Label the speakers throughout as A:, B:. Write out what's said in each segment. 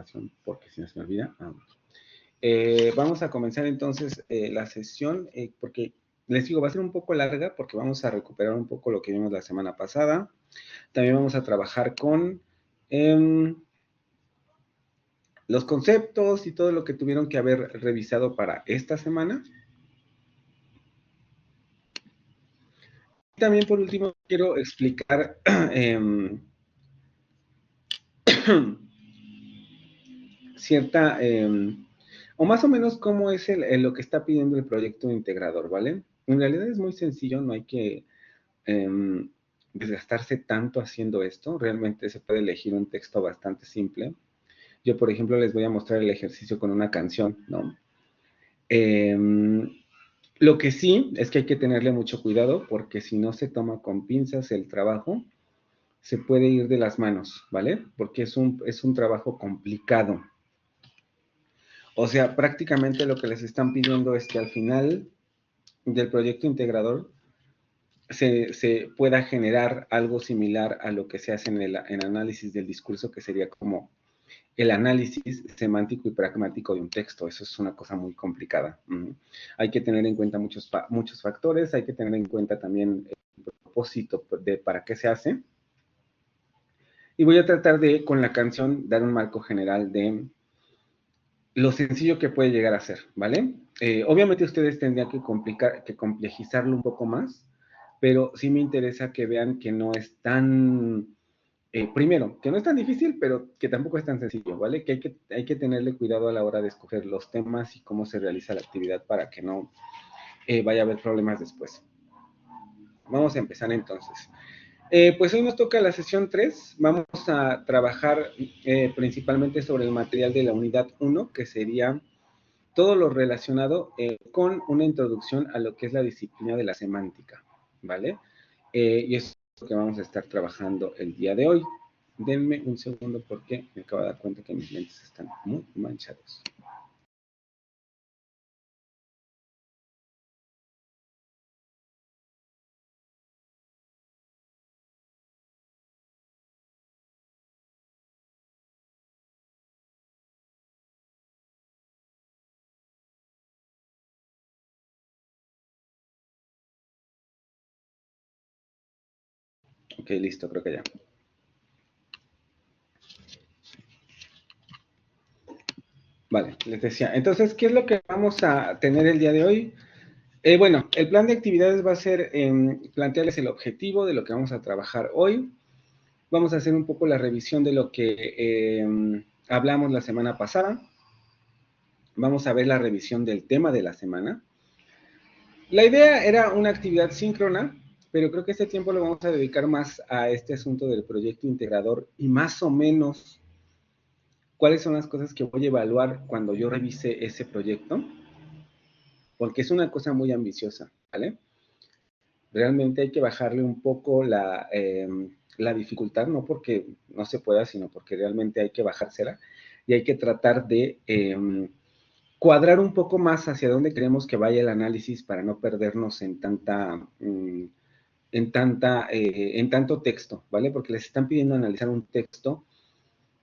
A: información porque si no se me olvida. Vamos a comenzar entonces la sesión porque les digo, va a ser un poco larga porque vamos a recuperar un poco lo que vimos la semana pasada. También vamos a trabajar con los conceptos y todo lo que tuvieron que haber revisado para esta semana. También por último quiero explicar cierta, o más o menos cómo es lo que está pidiendo el proyecto integrador, ¿vale? En realidad es muy sencillo, no hay que desgastarse tanto haciendo esto. Realmente se puede elegir un texto bastante simple. Yo, por ejemplo, les voy a mostrar el ejercicio con una canción, ¿no? Lo que sí es que hay que tenerle mucho cuidado porque si no se toma con pinzas el trabajo, se puede ir de las manos, ¿vale? Porque es un trabajo complicado. O sea, prácticamente lo que les están pidiendo es que al final del proyecto integrador se pueda generar algo similar a lo que se hace en análisis del discurso, que sería como el análisis semántico y pragmático de un texto. Eso es una cosa muy complicada. Hay que tener en cuenta muchos factores, hay que tener en cuenta también el propósito de para qué se hace. Y voy a tratar de, con la canción, dar un marco general de lo sencillo que puede llegar a ser, ¿vale? Obviamente ustedes tendrían que complejizarlo un poco más, pero sí me interesa que vean que no es tan, primero, que no es tan difícil, pero que tampoco es tan sencillo, ¿vale? Que hay que tenerle cuidado a la hora de escoger los temas y cómo se realiza la actividad para que no vaya a haber problemas después. Vamos a empezar entonces. Pues hoy nos toca la sesión 3. Vamos a trabajar principalmente sobre el material de la unidad 1, que sería todo lo relacionado con una introducción a lo que es la disciplina de la semántica, ¿vale? Y eso es lo que vamos a estar trabajando el día de hoy. Denme un segundo porque me acabo de dar cuenta que mis lentes están muy manchados. Ok, listo, creo que ya. Vale, les decía. Entonces, ¿qué es lo que vamos a tener el día de hoy? Bueno, el plan de actividades va a ser plantearles el objetivo de lo que vamos a trabajar hoy. Vamos a hacer un poco la revisión de lo que hablamos la semana pasada. Vamos a ver la revisión del tema de la semana. La idea era una actividad síncrona, pero creo que este tiempo lo vamos a dedicar más a este asunto del proyecto integrador y más o menos cuáles son las cosas que voy a evaluar cuando yo revise ese proyecto, porque es una cosa muy ambiciosa, ¿vale? Realmente hay que bajarle un poco la dificultad, no porque no se pueda, sino porque realmente hay que bajársela y hay que tratar de cuadrar un poco más hacia dónde queremos que vaya el análisis para no perdernos en en tanto texto, ¿vale? Porque les están pidiendo analizar un texto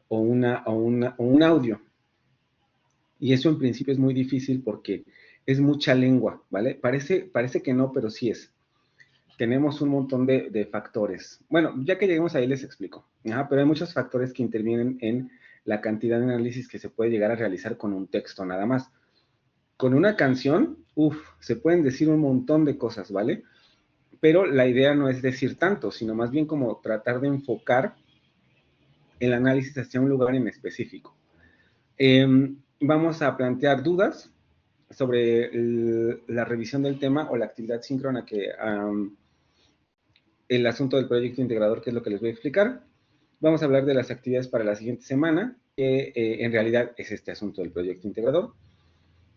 A: o un audio. Y eso en principio es muy difícil porque es mucha lengua, ¿vale? Parece que no, pero sí es. Tenemos un montón de factores. Bueno, ya que lleguemos ahí les explico. Pero hay muchos factores que intervienen en la cantidad de análisis que se puede llegar a realizar con un texto nada más. Con una canción, se pueden decir un montón de cosas, ¿vale? Pero la idea no es decir tanto, sino más bien como tratar de enfocar el análisis hacia un lugar en específico. Vamos a plantear dudas sobre la revisión del tema o la actividad síncrona que el asunto del proyecto integrador, que es lo que les voy a explicar. Vamos a hablar de las actividades para la siguiente semana, que en realidad es este asunto del proyecto integrador.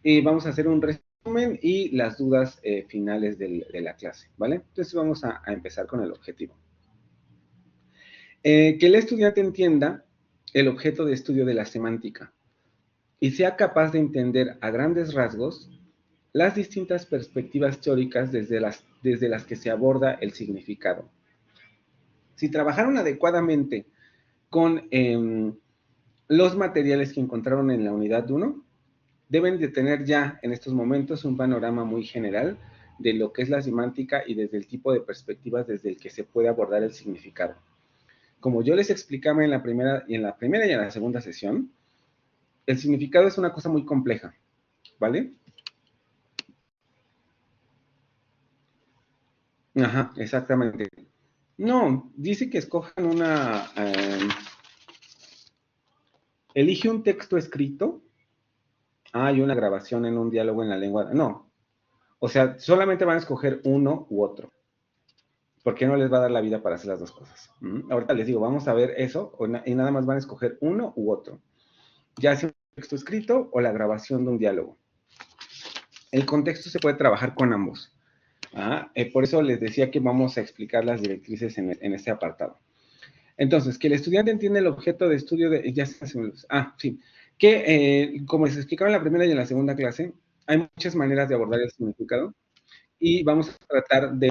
A: Y vamos a hacer un resumen y las dudas finales de la clase, ¿vale? Entonces vamos a empezar con el objetivo. Que el estudiante entienda el objeto de estudio de la semántica y sea capaz de entender a grandes rasgos las distintas perspectivas teóricas desde las que se aborda el significado. Si trabajaron adecuadamente con los materiales que encontraron en la unidad 1 deben de tener ya en estos momentos un panorama muy general de lo que es la semántica y desde el tipo de perspectivas desde el que se puede abordar el significado. Como yo les explicaba en la primera y en la segunda sesión, el significado es una cosa muy compleja, ¿vale? Ajá, exactamente. No, dice que escojan una... elige un texto escrito. Hay una grabación en un diálogo en la lengua. No, o sea, solamente van a escoger uno u otro. Porque no les va a dar la vida para hacer las dos cosas. Ahorita les digo, vamos a ver eso y nada más van a escoger uno u otro. Ya sea un texto escrito o la grabación de un diálogo. El contexto se puede trabajar con ambos. Por eso les decía que vamos a explicar las directrices en este apartado. Entonces, que el estudiante entiende el objeto de estudio de... Sí. Que, como les explicaba en la primera y en la segunda clase, hay muchas maneras de abordar el significado y vamos a tratar de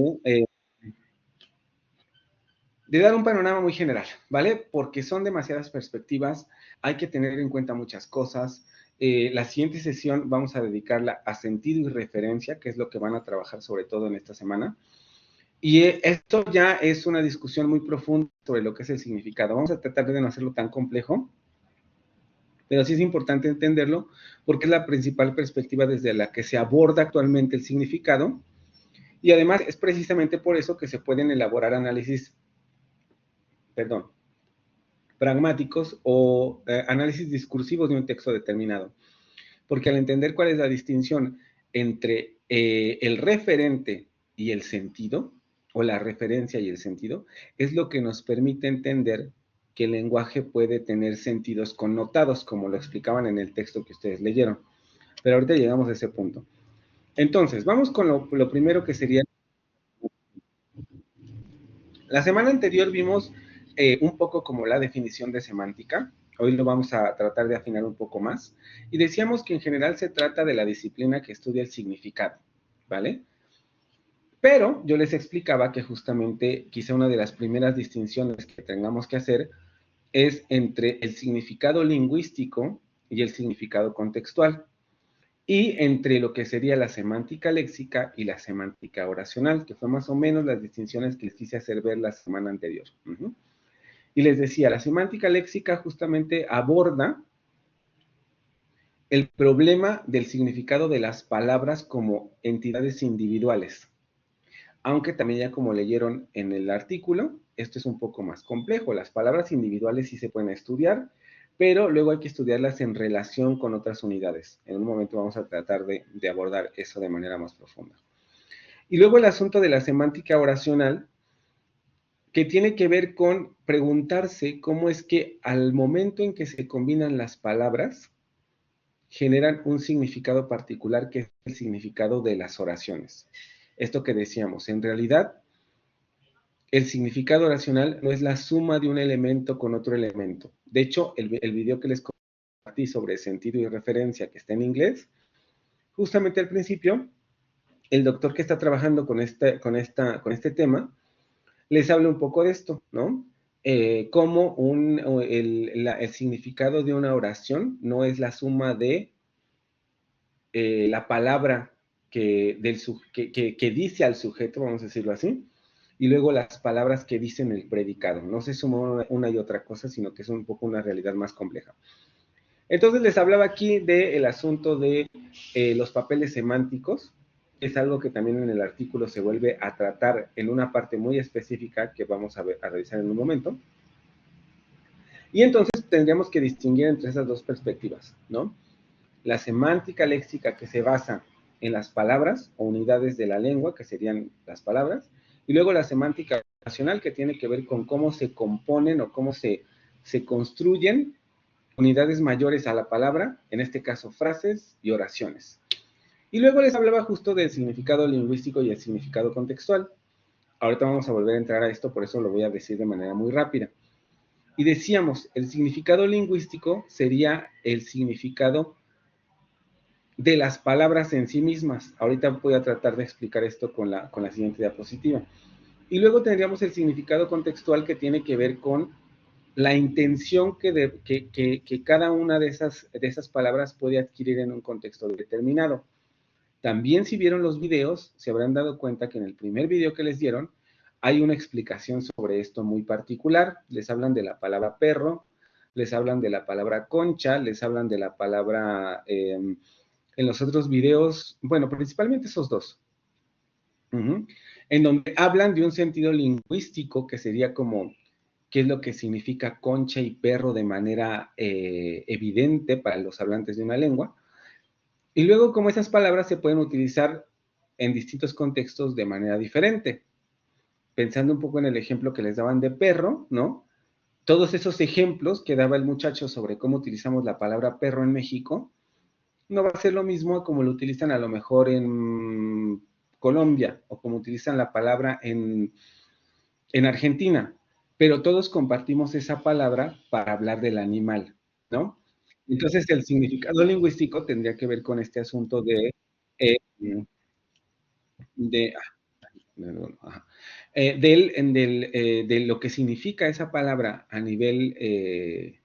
A: dar un panorama muy general, ¿vale? Porque son demasiadas perspectivas, hay que tener en cuenta muchas cosas. La siguiente sesión vamos a dedicarla a sentido y referencia, que es lo que van a trabajar sobre todo en esta semana. Y esto ya es una discusión muy profunda sobre lo que es el significado. Vamos a tratar de no hacerlo tan complejo, pero sí es importante entenderlo porque es la principal perspectiva desde la que se aborda actualmente el significado. Y además es precisamente por eso que se pueden elaborar análisis, perdón, pragmáticos o análisis discursivos de un texto determinado. Porque al entender cuál es la distinción entre el referente y el sentido, o la referencia y el sentido, es lo que nos permite entender que el lenguaje puede tener sentidos connotados, como lo explicaban en el texto que ustedes leyeron. Pero ahorita llegamos a ese punto. Entonces, vamos con lo primero que sería... La semana anterior vimos un poco como la definición de semántica. Hoy lo vamos a tratar de afinar un poco más. Y decíamos que en general se trata de la disciplina que estudia el significado, ¿vale? Pero yo les explicaba que justamente quizá una de las primeras distinciones que tengamos que hacer es entre el significado lingüístico y el significado contextual, y entre lo que sería la semántica léxica y la semántica oracional, que fue más o menos las distinciones que les quise hacer ver la semana anterior. Y les decía, la semántica léxica justamente aborda el problema del significado de las palabras como entidades individuales. Aunque también ya como leyeron en el artículo, esto es un poco más complejo. Las palabras individuales sí se pueden estudiar, pero luego hay que estudiarlas en relación con otras unidades. En un momento vamos a tratar de abordar eso de manera más profunda. Y luego el asunto de la semántica oracional, que tiene que ver con preguntarse cómo es que al momento en que se combinan las palabras, generan un significado particular que es el significado de las oraciones. Esto que decíamos, en realidad, el significado oracional no es la suma de un elemento con otro elemento. De hecho, el video que les compartí sobre sentido y referencia, que está en inglés, justamente al principio, el doctor que está trabajando con este tema, les habla un poco de esto, ¿no? Cómo el significado de una oración no es la suma de la palabra que dice al sujeto, vamos a decirlo así, y luego las palabras que dicen el predicado. No se suma una y otra cosa, sino que es un poco una realidad más compleja. Entonces les hablaba aquí del asunto de los papeles semánticos. Es algo que también en el artículo se vuelve a tratar en una parte muy específica que vamos a revisar en un momento. Y entonces tendríamos que distinguir entre esas dos perspectivas, ¿no? La semántica léxica, que se basa en las palabras o unidades de la lengua, que serían las palabras, y luego la semántica racional, que tiene que ver con cómo se componen o cómo se construyen unidades mayores a la palabra, en este caso frases y oraciones. Y luego les hablaba justo del significado lingüístico y el significado contextual. Ahorita vamos a volver a entrar a esto, por eso lo voy a decir de manera muy rápida. Y decíamos, el significado lingüístico sería el significado de las palabras en sí mismas. Ahorita voy a tratar de explicar esto con la siguiente diapositiva. Y luego tendríamos el significado contextual, que tiene que ver con la intención que cada una de esas palabras puede adquirir en un contexto determinado. También si vieron los videos, se habrán dado cuenta que en el primer video que les dieron, hay una explicación sobre esto muy particular. Les hablan de la palabra perro, les hablan de la palabra concha, les hablan de la palabra, en los otros videos, bueno, principalmente esos dos, en donde hablan de un sentido lingüístico que sería como qué es lo que significa concha y perro de manera evidente para los hablantes de una lengua. Y luego cómo esas palabras se pueden utilizar en distintos contextos de manera diferente. Pensando un poco en el ejemplo que les daban de perro, ¿no? Todos esos ejemplos que daba el muchacho sobre cómo utilizamos la palabra perro en México, no va a ser lo mismo como lo utilizan a lo mejor en Colombia o como utilizan la palabra en Argentina, pero todos compartimos esa palabra para hablar del animal, ¿no? Entonces el significado lingüístico tendría que ver con este asunto eh, de, de lo que significa esa palabra a nivel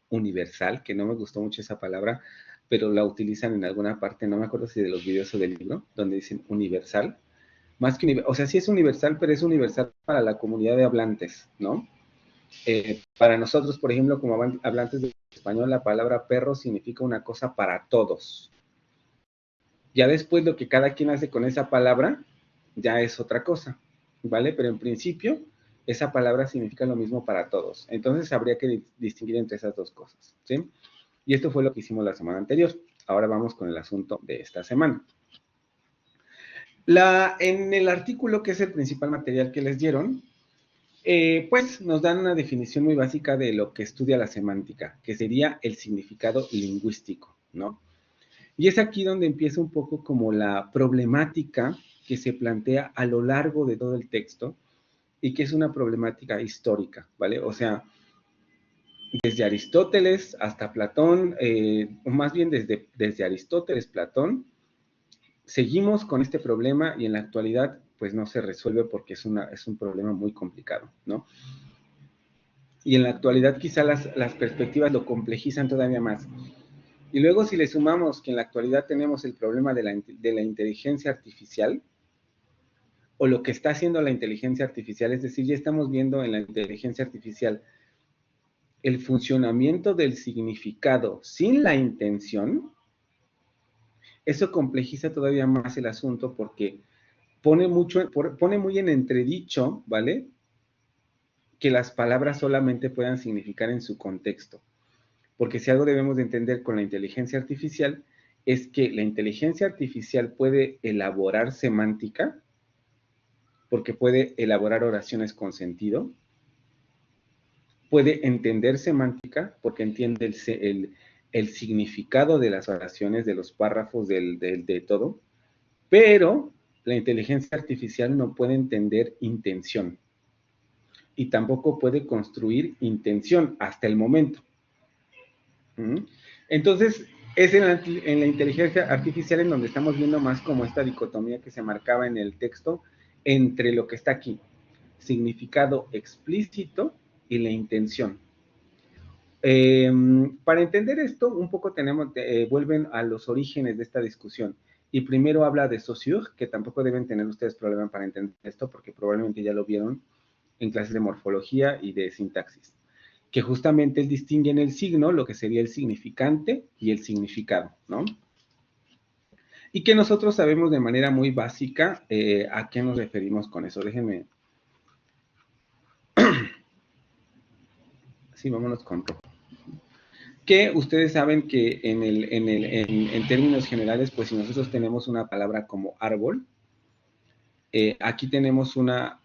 A: universal, que no me gustó mucho esa palabra, pero la utilizan en alguna parte, no me acuerdo si de los videos o del libro, donde dicen universal, más que, o sea, sí es universal, pero es universal para la comunidad de hablantes, ¿no? Para nosotros, por ejemplo, como hablantes de español, la palabra perro significa una cosa para todos. Ya después lo que cada quien hace con esa palabra, ya es otra cosa, ¿vale? Pero en principio, esa palabra significa lo mismo para todos. Entonces habría que distinguir entre esas dos cosas, ¿sí? Y esto fue lo que hicimos la semana anterior. Ahora vamos con el asunto de esta semana. En el artículo, que es el principal material que les dieron, pues nos dan una definición muy básica de lo que estudia la semántica, que sería el significado lingüístico, ¿no? Y es aquí donde empieza un poco como la problemática que se plantea a lo largo de todo el texto y que es una problemática histórica, ¿vale? O sea, desde Aristóteles hasta Platón, o más bien desde Aristóteles, Platón, seguimos con este problema y en la actualidad pues no se resuelve porque es un problema muy complicado, ¿no? Y en la actualidad quizá las perspectivas lo complejizan todavía más. Y luego si le sumamos que en la actualidad tenemos el problema de la inteligencia artificial, o lo que está haciendo la inteligencia artificial, es decir, ya estamos viendo en la inteligencia artificial el funcionamiento del significado sin la intención, eso complejiza todavía más el asunto porque pone muy en entredicho, ¿vale? Que las palabras solamente puedan significar en su contexto. Porque si algo debemos de entender con la inteligencia artificial es que la inteligencia artificial puede elaborar semántica, porque puede elaborar oraciones con sentido, puede entender semántica, porque entiende el significado de las oraciones, de los párrafos, de todo, pero la inteligencia artificial no puede entender intención y tampoco puede construir intención hasta el momento. Entonces, es en la inteligencia artificial en donde estamos viendo más como esta dicotomía que se marcaba en el texto entre lo que está aquí, significado explícito y la intención. Para entender esto, un poco vuelven a los orígenes de esta discusión. Y primero habla de Saussure, que tampoco deben tener ustedes problema para entender esto, porque probablemente ya lo vieron en clases de morfología y de sintaxis, que justamente él distingue en el signo lo que sería el significante y el significado, ¿no? Y que nosotros sabemos de manera muy básica a qué nos referimos con eso. Déjenme. Sí, vámonos con que ustedes saben que en términos generales, pues si nosotros tenemos una palabra como árbol, aquí tenemos la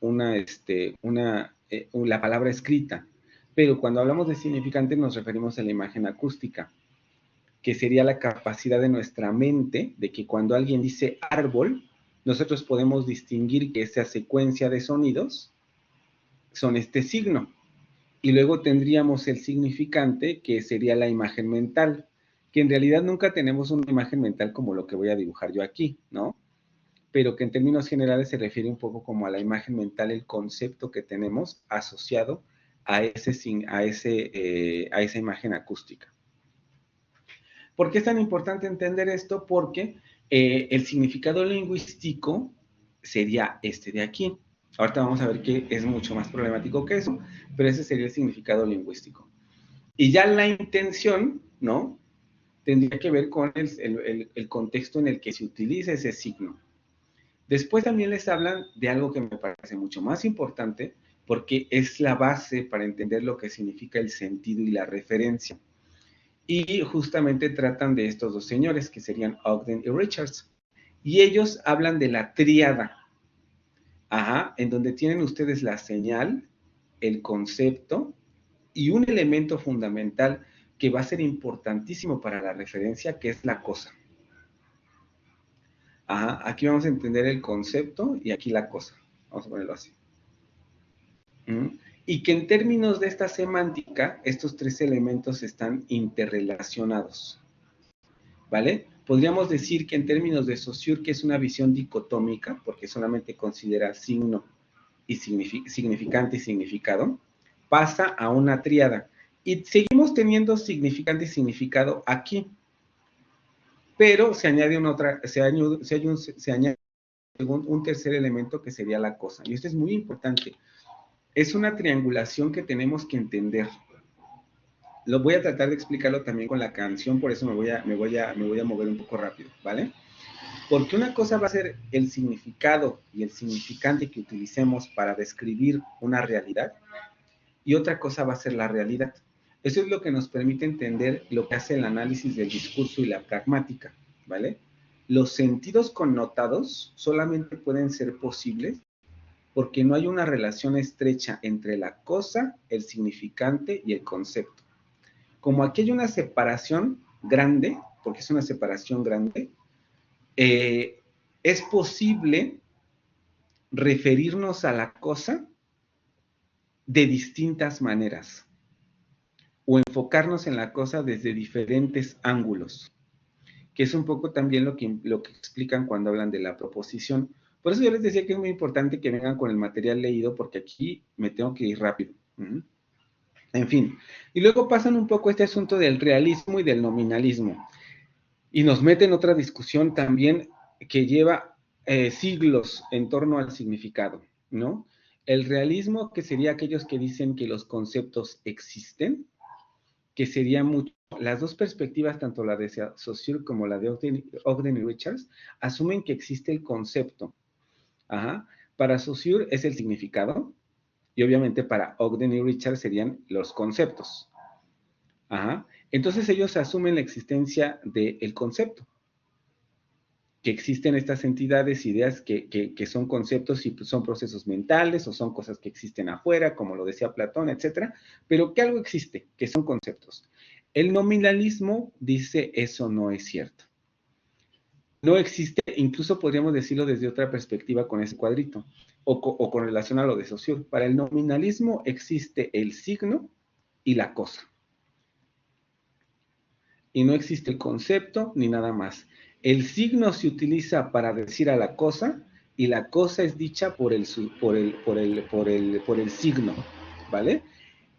A: palabra escrita, pero cuando hablamos de significante nos referimos a la imagen acústica, que sería la capacidad de nuestra mente de que cuando alguien dice árbol, nosotros podemos distinguir que esa secuencia de sonidos son este signo. Y luego tendríamos el significante, que sería la imagen mental, que en realidad nunca tenemos una imagen mental como lo que voy a dibujar yo aquí, ¿no? Pero que en términos generales se refiere un poco como a la imagen mental, el concepto que tenemos asociado a esa imagen acústica. ¿Por qué es tan importante entender esto? Porque el significado lingüístico sería este de aquí. Ahorita vamos a ver que es mucho más problemático que eso, pero ese sería el significado lingüístico. Y ya la intención, ¿no? Tendría que ver con el contexto en el que se utiliza ese signo. Después también les hablan de algo que me parece mucho más importante, porque es la base para entender lo que significa el sentido y la referencia. Y justamente tratan de estos dos señores, que serían Ogden y Richards. Y ellos hablan de la tríada, ajá, en donde tienen ustedes la señal, el concepto y un elemento fundamental que va a ser importantísimo para la referencia, que es la cosa. Ajá, aquí vamos a entender el concepto y aquí la cosa. Vamos a ponerlo así. Y que en términos de esta semántica, estos tres elementos están interrelacionados. ¿Vale? Podríamos decir que en términos de Saussure, que es una visión dicotómica, porque solamente considera signo y significante y significado, pasa a una tríada. Y seguimos teniendo significante y significado aquí, pero se añade un tercer elemento que sería la cosa. Y esto es muy importante. Es una triangulación que tenemos que entender. Lo voy a tratar de explicarlo también con la canción, por eso me voy a mover un poco rápido, ¿vale? Porque una cosa va a ser el significado y el significante que utilicemos para describir una realidad y otra cosa va a ser la realidad. Eso es lo que nos permite entender lo que hace el análisis del discurso y la pragmática, ¿vale? Los sentidos connotados solamente pueden ser posibles porque no hay una relación estrecha entre la cosa, el significante y el concepto. Como aquí hay una separación grande, porque es una separación grande, es posible referirnos a la cosa de distintas maneras o enfocarnos en la cosa desde diferentes ángulos, que es un poco también lo que explican cuando hablan de la proposición. Por eso yo les decía que es muy importante que vengan con el material leído, porque aquí me tengo que ir rápido. En fin, y luego pasan un poco este asunto del realismo y del nominalismo, y nos meten otra discusión también que lleva siglos en torno al significado, ¿no? El realismo, que sería aquellos que dicen que los conceptos existen, que serían mucho, las dos perspectivas, tanto la de Saussure como la de Ogden y Richards, asumen que existe el concepto. Ajá. Para Saussure es el significado, y obviamente para Ogden y Richards serían los conceptos. Ajá. Entonces ellos asumen la existencia del concepto, que existen estas entidades, ideas que son conceptos y son procesos mentales o son cosas que existen afuera, como lo decía Platón, etcétera, pero que algo existe, que son conceptos. El nominalismo dice eso no es cierto. No existe, incluso podríamos decirlo desde otra perspectiva con ese cuadrito, o con relación a lo de Saussure. Para el nominalismo existe el signo y la cosa. Y no existe el concepto ni nada más. El signo se utiliza para decir a la cosa y la cosa es dicha por el signo, ¿vale?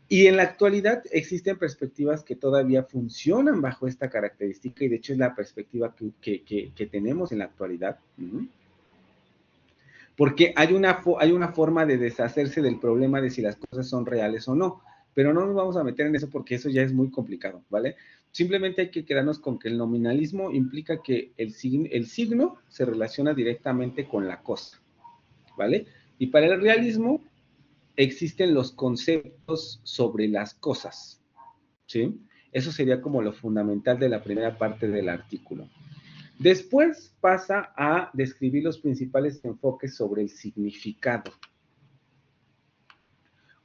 A: Y en la actualidad existen perspectivas que todavía funcionan bajo esta característica y de hecho es la perspectiva que tenemos en la actualidad. Porque hay una forma de deshacerse del problema de si las cosas son reales o no, pero no nos vamos a meter en eso porque eso ya es muy complicado, ¿vale? Simplemente hay que quedarnos con que el nominalismo implica que el signo se relaciona directamente con la cosa, ¿vale? Y para el realismo existen los conceptos sobre las cosas, ¿sí? Eso sería como lo fundamental de la primera parte del artículo. Después pasa a describir los principales enfoques sobre el significado.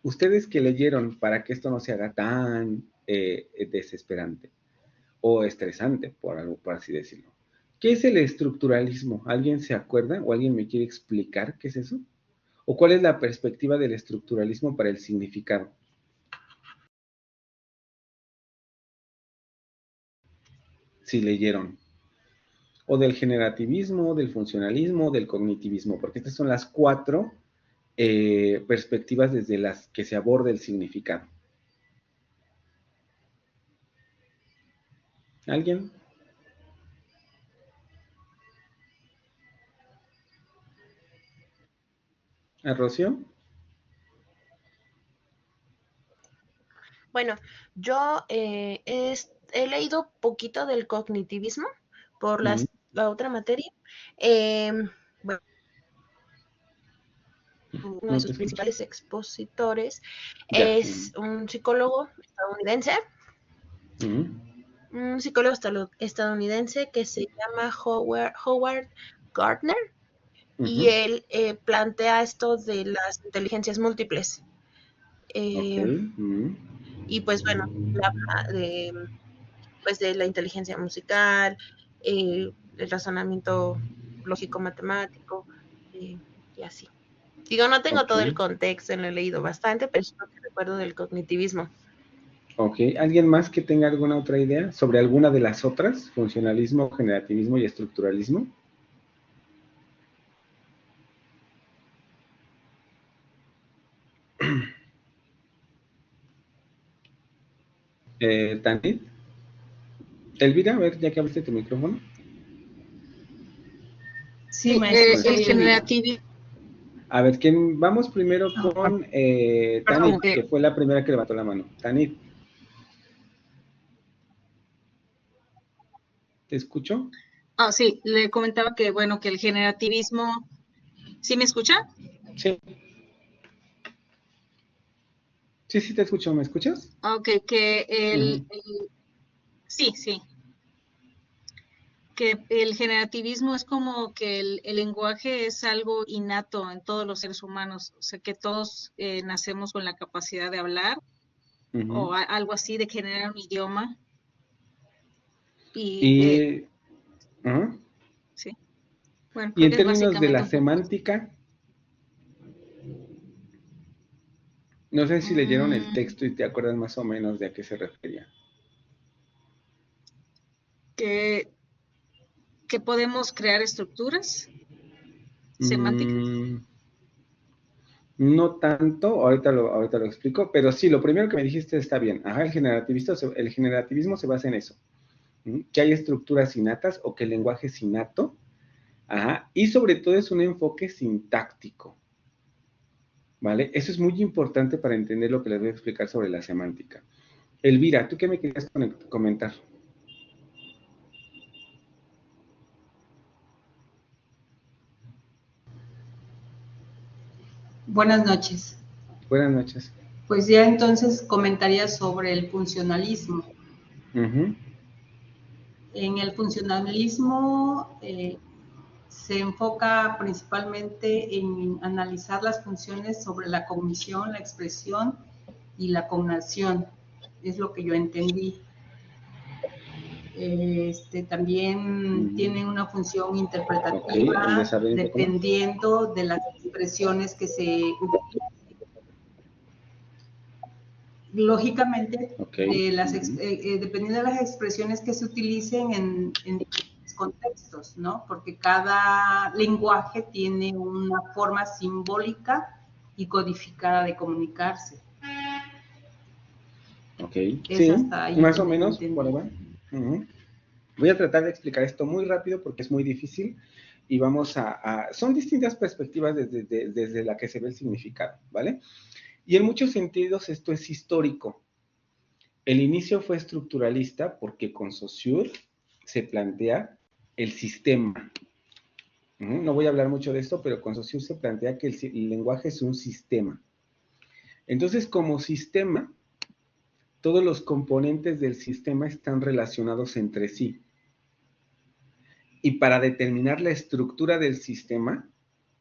A: Ustedes que leyeron, para que esto no se haga tan desesperante o estresante, por así decirlo. ¿Qué es el estructuralismo? ¿Alguien se acuerda o alguien me quiere explicar qué es eso? ¿O cuál es la perspectiva del estructuralismo para el significado? Si leyeron. O del generativismo, del funcionalismo, del cognitivismo, porque estas son las cuatro perspectivas desde las que se aborde el significado. ¿Alguien? ¿A Rocío?
B: Bueno, yo he leído poquito del cognitivismo por la otra materia. Bueno, uno de
A: No te
B: sus
A: escucho.
B: principales expositores
A: Ya.
B: es un psicólogo estadounidense, que se llama Howard Gardner, y él plantea esto de las inteligencias múltiples.
A: Ok.
B: Eh, y pues bueno, habla pues de la inteligencia musical, el razonamiento lógico-matemático, y así. Digo, no tengo
A: Ok.
B: todo el contexto, lo he leído bastante, pero es lo que recuerdo del cognitivismo.
A: Ok. ¿Alguien más que tenga alguna otra idea sobre alguna de las otras? Funcionalismo, generativismo y estructuralismo. Tanit. Elvira, a ver, ya que abriste tu micrófono.
C: Sí, maestro, soy
D: El
C: Elvira.
D: generativismo.
A: A ver, ¿quién? Vamos primero con
D: Perdón,
A: Tanit, que fue la primera que levantó la mano. Tanit, ¿te escucho?
D: sí, le comentaba que, bueno, que el generativismo, ¿sí me escucha?
A: Sí. Sí, sí, te escucho. ¿Me escuchas?
D: Ok, que sí, sí, que el generativismo es como que el lenguaje es algo innato en todos los seres humanos, o sea, que todos nacemos con la capacidad de hablar o algo así, de generar un idioma. Y,
A: Y,
D: sí, bueno,
A: y
D: creo
A: en
D: que es
A: términos de
D: básicamente
A: la
D: un poco.
A: semántica, no sé si leyeron el
D: Mm,
A: texto y te acuerdas más o menos de a qué se refería.
D: que, que podemos crear estructuras semánticas.
A: Mm, no tanto, ahorita lo explico, pero sí, lo primero que me dijiste está bien. Ajá, el generativismo se basa en eso, que hay estructuras innatas o que el lenguaje es innato, ajá, y sobre todo es un enfoque sintáctico, ¿vale? Eso es muy importante para entender lo que les voy a explicar sobre la semántica. Elvira, ¿tú qué me querías comentar?
C: Buenas noches.
A: Buenas noches.
C: Pues ya entonces comentaría sobre el funcionalismo. En el funcionalismo se enfoca principalmente en analizar las funciones sobre la cognición, la expresión y la cognación. Es lo que yo entendí. También tiene una función
A: Ok, el
C: interpretativa
A: desarrollo un poco más.
C: dependiendo de las expresiones que se utilizan. Lógicamente,
A: Ok.
C: dependiendo de las expresiones que se utilicen en diferentes contextos, ¿no? Porque cada lenguaje tiene una forma simbólica y codificada de comunicarse.
A: Ok,
C: Es
A: sí,
C: hasta ahí
A: más o
C: donde yo
A: menos, por ahí
C: entendí.
A: va. Voy a tratar de explicar esto muy rápido porque es muy difícil y vamos son distintas perspectivas desde la que se ve el significado, ¿vale? Y en muchos sentidos esto es histórico. El inicio fue estructuralista porque con Saussure se plantea el sistema. No voy a hablar mucho de esto, pero con Saussure se plantea que el lenguaje es un sistema. Entonces, como sistema, todos los componentes del sistema están relacionados entre sí. Y para determinar la estructura del sistema,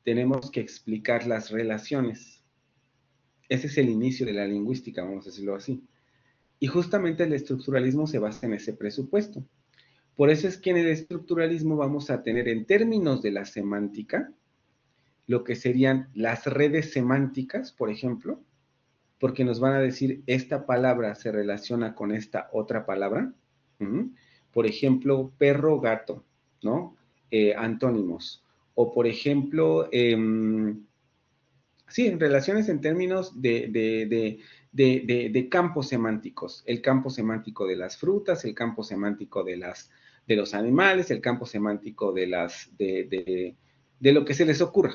A: tenemos que explicar las relaciones. Ese es el inicio de la lingüística, vamos a decirlo así. Y justamente el estructuralismo se basa en ese presupuesto. Por eso es que en el estructuralismo vamos a tener en términos de la semántica lo que serían las redes semánticas, por ejemplo, porque nos van a decir esta palabra se relaciona con esta otra palabra. Por ejemplo, perro, gato, ¿no? Antónimos. O por ejemplo, Sí, relaciones en términos de campos semánticos. El campo semántico de las frutas, el campo semántico de los animales, el campo semántico de lo que se les ocurra.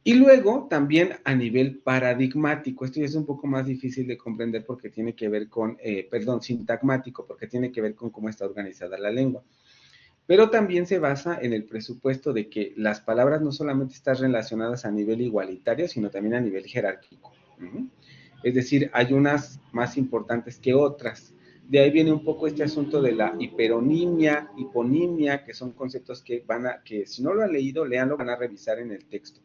A: Y luego también a nivel paradigmático, esto ya es un poco más difícil de comprender porque tiene que ver con, sintagmático, porque tiene que ver con cómo está organizada la lengua. Pero también se basa en el presupuesto de que las palabras no solamente están relacionadas a nivel igualitario, sino también a nivel jerárquico. Es decir, hay unas más importantes que otras. De ahí viene un poco este asunto de la hiperonimia, hiponimia, que son conceptos que si no lo han leído, léanlo, van a revisar en el texto.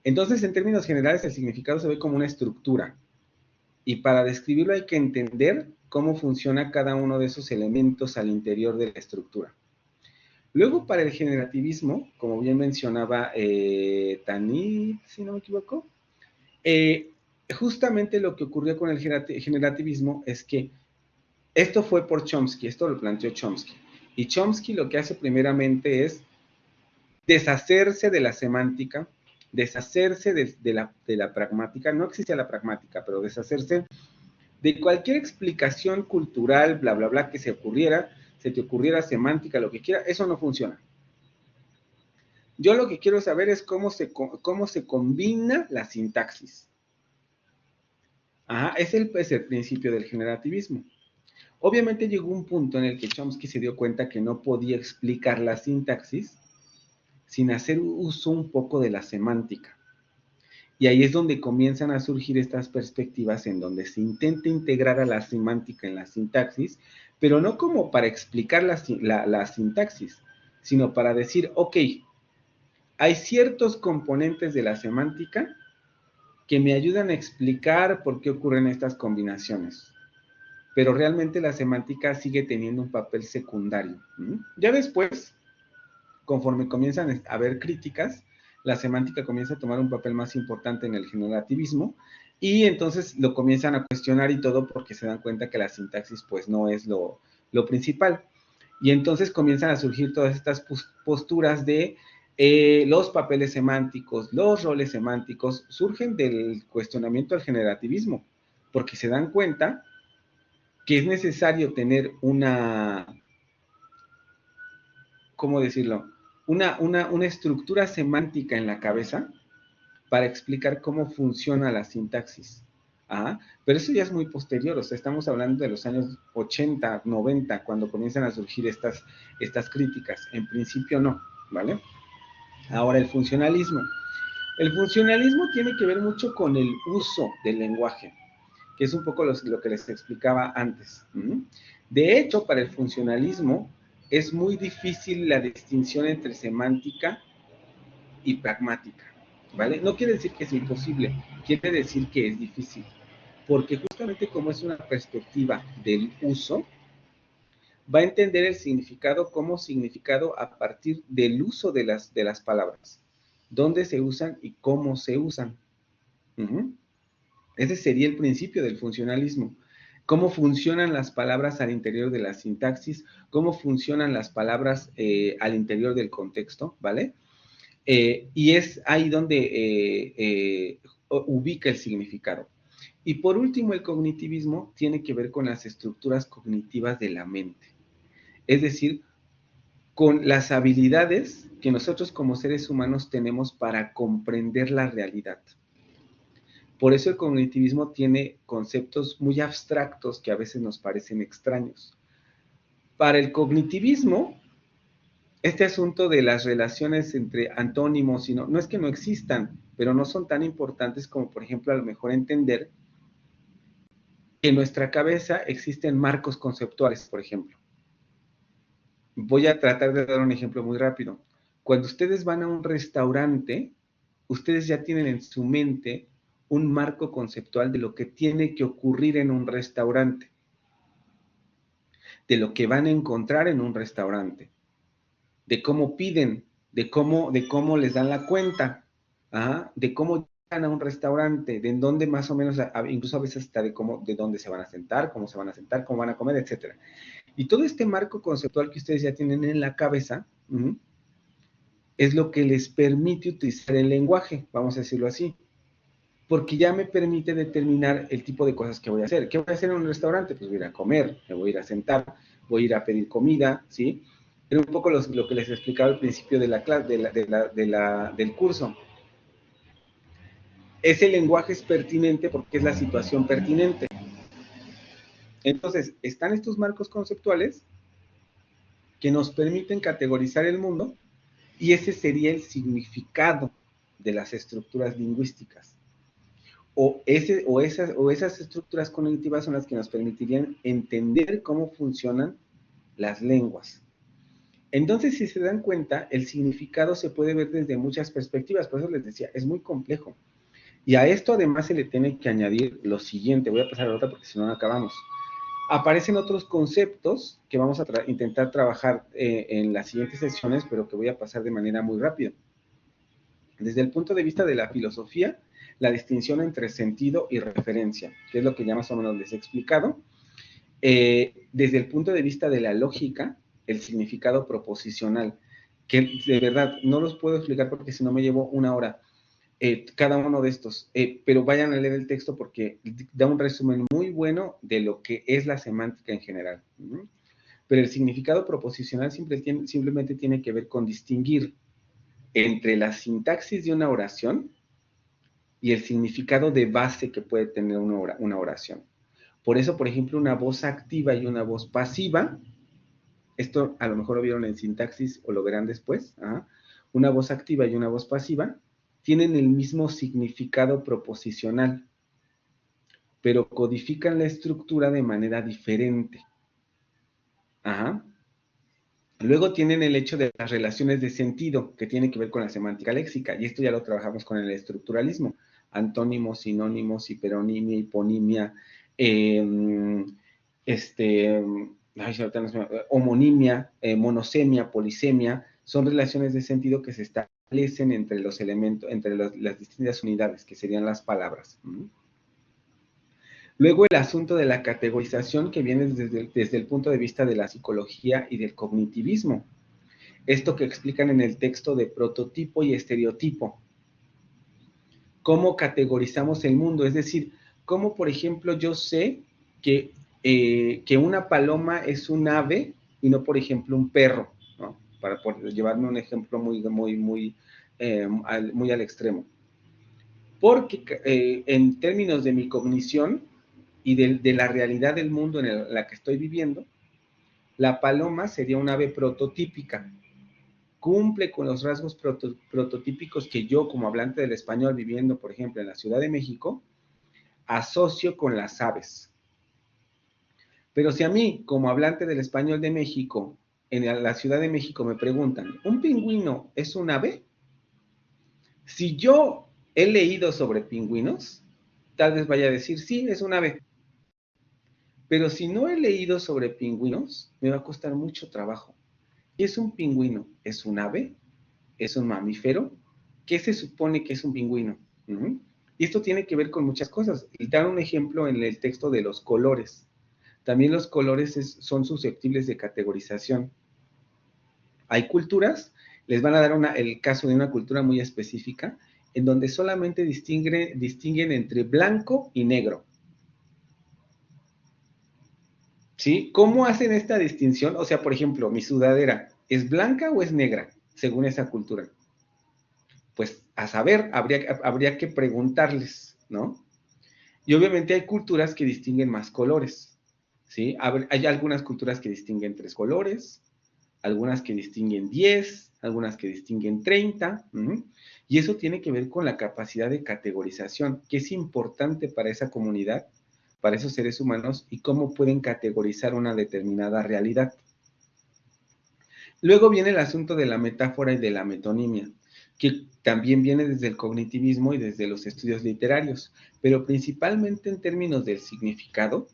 A: Entonces, en términos generales, el significado se ve como una estructura. Y para describirlo hay que entender cómo funciona cada uno de esos elementos al interior de la estructura. Luego, para el generativismo, como bien mencionaba Tanit, si no me equivoco, justamente lo que ocurrió con el generativismo es que esto fue por Chomsky, esto lo planteó Chomsky. Y Chomsky lo que hace primeramente es deshacerse de la semántica, deshacerse de la pragmática, no existe la pragmática, pero deshacerse de cualquier explicación cultural, bla, bla, bla, que se te ocurriera semántica, lo que quiera, eso no funciona. Yo lo que quiero saber es cómo se combina la sintaxis. Ajá, es el principio del generativismo. Obviamente llegó un punto en el que Chomsky se dio cuenta que no podía explicar la sintaxis sin hacer uso un poco de la semántica. Y ahí es donde comienzan a surgir estas perspectivas en donde se intenta integrar a la semántica en la sintaxis, pero no como para explicar la sintaxis, sino para decir, ok, hay ciertos componentes de la semántica que me ayudan a explicar por qué ocurren estas combinaciones. Pero realmente la semántica sigue teniendo un papel secundario. Ya después, conforme comienzan a haber críticas, la semántica comienza a tomar un papel más importante en el generativismo y entonces lo comienzan a cuestionar y todo porque se dan cuenta que la sintaxis pues no es lo principal. Y entonces comienzan a surgir todas estas posturas de los papeles semánticos, los roles semánticos, surgen del cuestionamiento al generativismo, porque se dan cuenta que es necesario tener ¿cómo decirlo? Una estructura semántica en la cabeza para explicar cómo funciona la sintaxis. Pero eso ya es muy posterior, o sea, estamos hablando de los años 80, 90, cuando comienzan a surgir estas críticas. En principio no, ¿vale? Ahora, el funcionalismo. El funcionalismo tiene que ver mucho con el uso del lenguaje, que es un poco lo que les explicaba antes. De hecho, para el funcionalismo es muy difícil la distinción entre semántica y pragmática, ¿vale? No quiere decir que es imposible, quiere decir que es difícil, porque justamente como es una perspectiva del uso, va a entender el significado como significado a partir del uso de las palabras, dónde se usan y cómo se usan. Ese sería el principio del funcionalismo. Cómo funcionan las palabras al interior de la sintaxis, cómo funcionan las palabras al interior del contexto, ¿vale? Y es ahí donde ubica el significado. Y por último, el cognitivismo tiene que ver con las estructuras cognitivas de la mente. Es decir, con las habilidades que nosotros como seres humanos tenemos para comprender la realidad. Por eso el cognitivismo tiene conceptos muy abstractos que a veces nos parecen extraños. Para el cognitivismo, este asunto de las relaciones entre antónimos, no es que no existan, pero no son tan importantes como, por ejemplo, a lo mejor entender que en nuestra cabeza existen marcos conceptuales, por ejemplo. Voy a tratar de dar un ejemplo muy rápido. Cuando ustedes van a un restaurante, ustedes ya tienen en su mente un marco conceptual de lo que tiene que ocurrir en un restaurante, de lo que van a encontrar en un restaurante, de cómo piden, de cómo les dan la cuenta, de cómo llegan a un restaurante, de en dónde más o menos, incluso a veces hasta de dónde se van a sentar, cómo se van a sentar, cómo van a comer, etc. Y todo este marco conceptual que ustedes ya tienen en la cabeza, es lo que les permite utilizar el lenguaje, vamos a decirlo así, porque ya me permite determinar el tipo de cosas que voy a hacer. ¿Qué voy a hacer en un restaurante? Pues voy a ir a comer, me voy a ir a sentar, voy a ir a pedir comida, ¿sí? Era un poco lo que les explicaba al principio de la clase, del curso. Ese lenguaje es pertinente porque es la situación pertinente. Entonces, están estos marcos conceptuales que nos permiten categorizar el mundo y ese sería el significado de las estructuras lingüísticas. Esas estructuras cognitivas son las que nos permitirían entender cómo funcionan las lenguas. Entonces, si se dan cuenta, el significado se puede ver desde muchas perspectivas, por eso les decía, es muy complejo. Y a esto además se le tiene que añadir lo siguiente, voy a pasar a la otra porque si no, no acabamos. Aparecen otros conceptos que vamos a intentar trabajar en las siguientes sesiones, pero que voy a pasar de manera muy rápida. Desde el punto de vista de la filosofía, la distinción entre sentido y referencia, que es lo que ya más o menos les he explicado. Desde el punto de vista de la lógica, el significado proposicional, que de verdad no los puedo explicar porque si no me llevo una hora cada uno de estos, pero vayan a leer el texto porque da un resumen muy bueno de lo que es la semántica en general. Pero el significado proposicional simplemente tiene que ver con distinguir entre la sintaxis de una oración y el significado de base que puede tener una oración. Por eso, por ejemplo, una voz activa y una voz pasiva, esto a lo mejor lo vieron en sintaxis o lo verán después, una voz activa y una voz pasiva tienen el mismo significado proposicional, pero codifican la estructura de manera diferente. Luego tienen el hecho de las relaciones de sentido, que tiene que ver con la semántica léxica, y esto ya lo trabajamos con el estructuralismo. Antónimos, sinónimos, hiperonimia, hiponimia, homonimia, monosemia, polisemia, son relaciones de sentido que se establecen entre los elementos, entre las distintas unidades, que serían las palabras. Luego el asunto de la categorización que viene desde el punto de vista de la psicología y del cognitivismo. Esto que explican en el texto de prototipo y estereotipo. Cómo categorizamos el mundo, es decir, cómo, por ejemplo, yo sé que una paloma es un ave y no, por ejemplo, un perro, ¿no? Para llevarme un ejemplo muy al extremo. Porque en términos de mi cognición y de la realidad del mundo en la que estoy viviendo, la paloma sería un ave prototípica. Cumple con los rasgos prototípicos que yo, como hablante del español, viviendo, por ejemplo, en la Ciudad de México, asocio con las aves. Pero si a mí, como hablante del español de México, en la Ciudad de México me preguntan, ¿un pingüino es un ave? Si yo he leído sobre pingüinos, tal vez vaya a decir, sí, es un ave. Pero si no he leído sobre pingüinos, me va a costar mucho trabajo. ¿Qué es un pingüino? ¿Es un ave? ¿Es un mamífero? ¿Qué se supone que es un pingüino? Y esto tiene que ver con muchas cosas. Y dar un ejemplo en el texto de los colores. También los colores son susceptibles de categorización. Hay culturas, les van a dar el caso de una cultura muy específica, en donde solamente distinguen entre blanco y negro. ¿Sí? ¿Cómo hacen esta distinción? O sea, por ejemplo, mi sudadera, ¿es blanca o es negra? Según esa cultura. Pues a saber, habría que preguntarles, ¿no? Y obviamente hay culturas que distinguen más colores, ¿sí? Hay algunas culturas que distinguen 3 colores, algunas que distinguen 10, algunas que distinguen 30, y eso tiene que ver con la capacidad de categorización, que es importante para esa comunidad, para esos seres humanos, y cómo pueden categorizar una determinada realidad. Luego viene el asunto de la metáfora y de la metonimia, que también viene desde el cognitivismo y desde los estudios literarios, pero principalmente en términos del significado,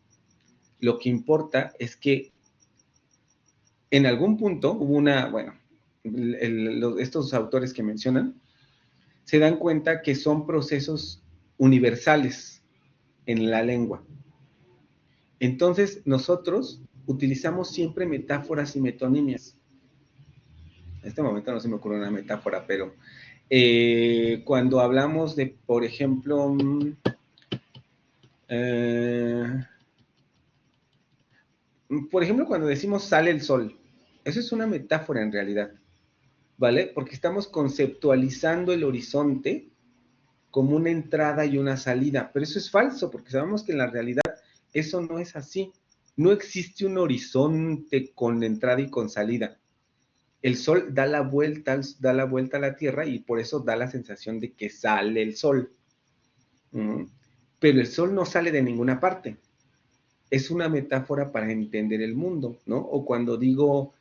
A: lo que importa es que en algún punto hubo estos autores que mencionan, se dan cuenta que son procesos universales en la lengua. Entonces, nosotros utilizamos siempre metáforas y metonimias. En este momento no se me ocurre una metáfora, pero cuando hablamos de, por ejemplo, cuando decimos sale el sol, eso es una metáfora en realidad, ¿vale? Porque estamos conceptualizando el horizonte como una entrada y una salida, pero eso es falso, porque sabemos que en la realidad eso no es así. No existe un horizonte con entrada y con salida. El sol da la vuelta a la Tierra y por eso da la sensación de que sale el sol. Pero el sol no sale de ninguna parte. Es una metáfora para entender el mundo, ¿no? O cuando digo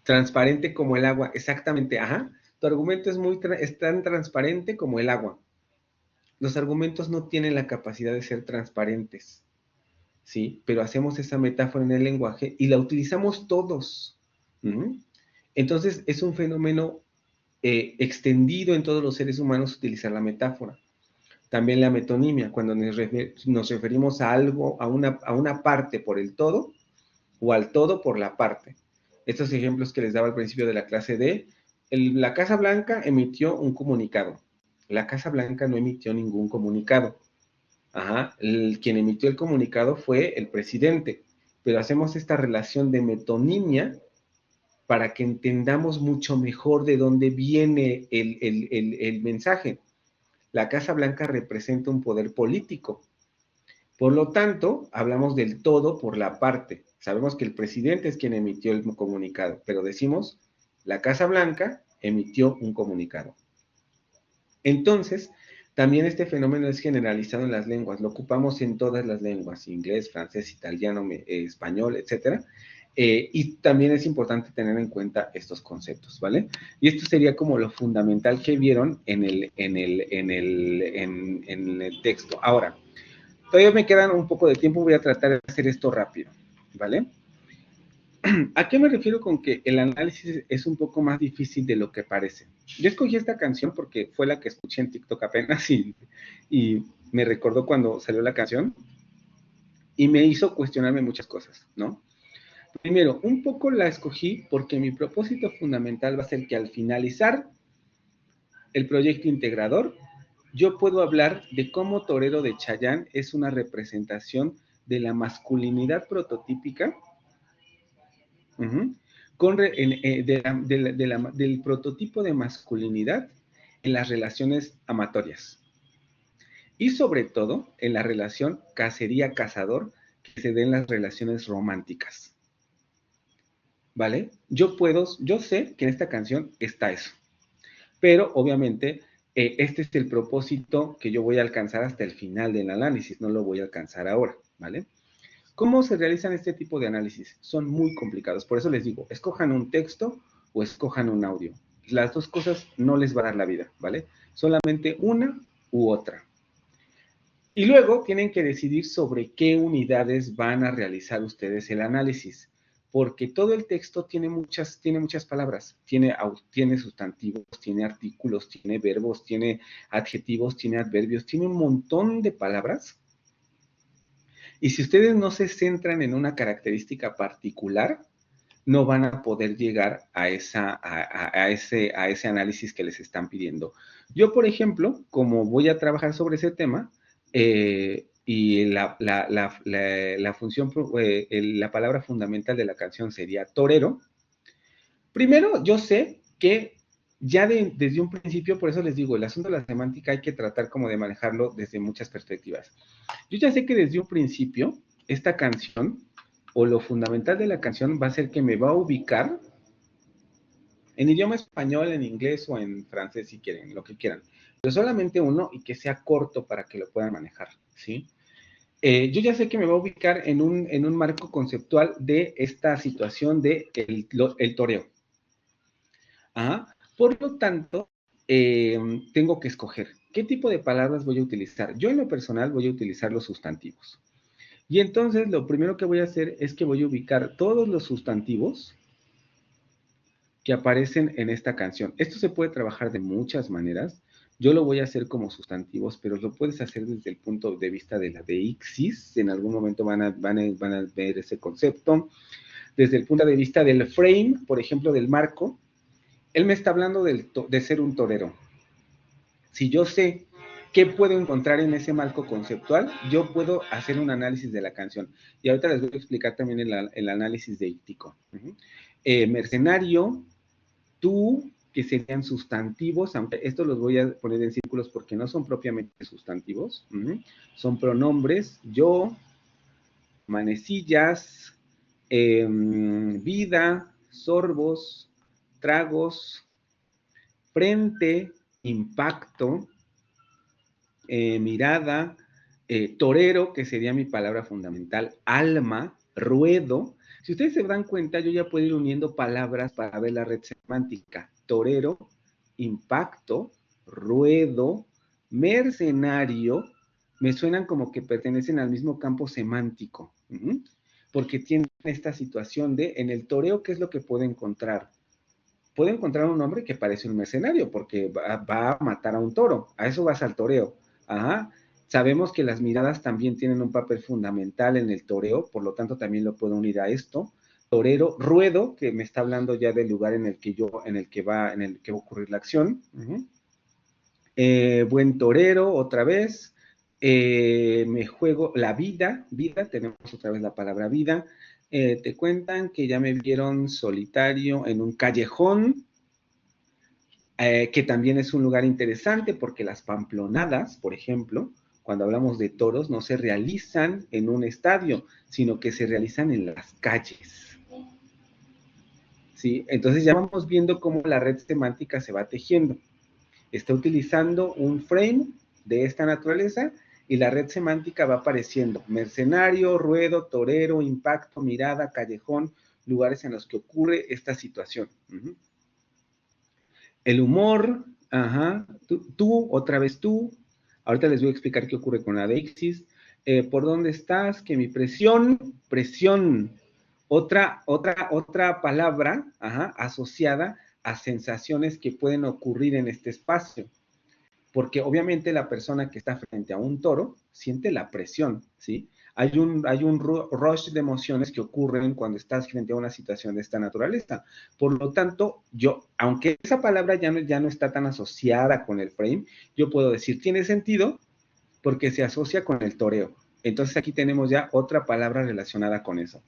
A: transparente como el agua, exactamente, ajá. Tu argumento es tan transparente como el agua. Los argumentos no tienen la capacidad de ser transparentes, ¿sí? Pero hacemos esa metáfora en el lenguaje y la utilizamos todos. Entonces, es un fenómeno extendido en todos los seres humanos utilizar la metáfora. También la metonimia, cuando nos referimos a algo, a una parte por el todo, o al todo por la parte. Estos ejemplos que les daba al principio de la clase la Casa Blanca emitió un comunicado. La Casa Blanca no emitió ningún comunicado. Quien emitió el comunicado fue el presidente, pero hacemos esta relación de metonimia para que entendamos mucho mejor de dónde viene el mensaje. La Casa Blanca representa un poder político. Por lo tanto, hablamos del todo por la parte. Sabemos que el presidente es quien emitió el comunicado, pero decimos, la Casa Blanca emitió un comunicado. Entonces, también este fenómeno es generalizado en las lenguas, lo ocupamos en todas las lenguas, inglés, francés, italiano, español, etcétera. Y también es importante tener en cuenta estos conceptos, ¿vale? Y esto sería como lo fundamental que vieron en el texto. Ahora, todavía me quedan un poco de tiempo, voy a tratar de hacer esto rápido, ¿vale? ¿A qué me refiero con que el análisis es un poco más difícil de lo que parece? Yo escogí esta canción porque fue la que escuché en TikTok apenas y me recordó cuando salió la canción y me hizo cuestionarme muchas cosas, ¿no? Primero, un poco la escogí porque mi propósito fundamental va a ser que al finalizar el proyecto integrador, yo puedo hablar de cómo Torero de Chayanne es una representación de la masculinidad prototípica, del prototipo de masculinidad en las relaciones amatorias. Y sobre todo en la relación cacería-cazador que se da en las relaciones románticas. ¿Vale? Yo sé que en esta canción está eso. Pero obviamente este es el propósito que yo voy a alcanzar hasta el final del análisis, no lo voy a alcanzar ahora, ¿vale? ¿Cómo se realizan este tipo de análisis? Son muy complicados, por eso les digo, escojan un texto o escojan un audio. Las dos cosas no les va a dar la vida, ¿vale? Solamente una u otra. Y luego tienen que decidir sobre qué unidades van a realizar ustedes el análisis, porque todo el texto tiene muchas palabras, tiene sustantivos, tiene artículos, tiene verbos, tiene adjetivos, tiene adverbios, tiene un montón de palabras. Y si ustedes no se centran en una característica particular, no van a poder llegar a ese análisis que les están pidiendo. Yo, por ejemplo, como voy a trabajar sobre ese tema, y la palabra fundamental de la canción sería torero. Primero, yo sé que ya desde un principio, por eso les digo, el asunto de la semántica hay que tratar como de manejarlo desde muchas perspectivas. Yo ya sé que desde un principio, esta canción, o lo fundamental de la canción, va a ser que me va a ubicar en idioma español, en inglés o en francés, si quieren, lo que quieran. Pero solamente uno y que sea corto para que lo puedan manejar, ¿sí? Yo ya sé que me va a ubicar en un marco conceptual de esta situación de el toreo. Por lo tanto, tengo que escoger qué tipo de palabras voy a utilizar. Yo en lo personal voy a utilizar los sustantivos. Y entonces lo primero que voy a hacer es que voy a ubicar todos los sustantivos que aparecen en esta canción. Esto se puede trabajar de muchas maneras. Yo lo voy a hacer como sustantivos, pero lo puedes hacer desde el punto de vista de la deixis. En algún momento van a ver ese concepto. Desde el punto de vista del frame, por ejemplo, del marco, él me está hablando de ser un torero. Si yo sé qué puedo encontrar en ese marco conceptual, yo puedo hacer un análisis de la canción. Y ahorita les voy a explicar también el análisis deíctico. Mercenario, tú, que serían sustantivos, aunque estos los voy a poner en círculos porque no son propiamente sustantivos, son pronombres, yo, manecillas, vida, sorbos, tragos, frente, impacto, mirada, torero, que sería mi palabra fundamental, alma, ruedo. Si ustedes se dan cuenta, yo ya puedo ir uniendo palabras para ver la red semántica. Torero, impacto, ruedo, mercenario, me suenan como que pertenecen al mismo campo semántico, porque tienen esta situación de, en el toreo, ¿qué es lo que puedo encontrar? Puedo encontrar un hombre que parece un mercenario, porque va a matar a un toro, a eso vas al toreo. Ajá. Sabemos que las miradas también tienen un papel fundamental en el toreo, por lo tanto también lo puedo unir a esto. Torero, ruedo, que me está hablando ya del lugar en el que va a ocurrir la acción. Buen torero, otra vez. Me juego la vida, tenemos otra vez la palabra vida. Te cuentan que ya me vieron solitario en un callejón, que también es un lugar interesante porque las pamplonadas, por ejemplo, cuando hablamos de toros, no se realizan en un estadio, sino que se realizan en las calles. ¿Sí? Entonces ya vamos viendo cómo la red semántica se va tejiendo. Está utilizando un frame de esta naturaleza y la red semántica va apareciendo. Mercenario, ruedo, torero, impacto, mirada, callejón, lugares en los que ocurre esta situación. El humor, ajá, tú, otra vez tú. Ahorita les voy a explicar qué ocurre con la deixis. ¿Por dónde estás? Que mi presión, otra palabra, ajá, asociada a sensaciones que pueden ocurrir en este espacio. Porque obviamente la persona que está frente a un toro siente la presión, ¿sí? Hay un rush de emociones que ocurren cuando estás frente a una situación de esta naturaleza. Por lo tanto, yo, aunque esa palabra ya no está tan asociada con el frame, yo puedo decir, tiene sentido porque se asocia con el toreo. Entonces aquí tenemos ya otra palabra relacionada con eso.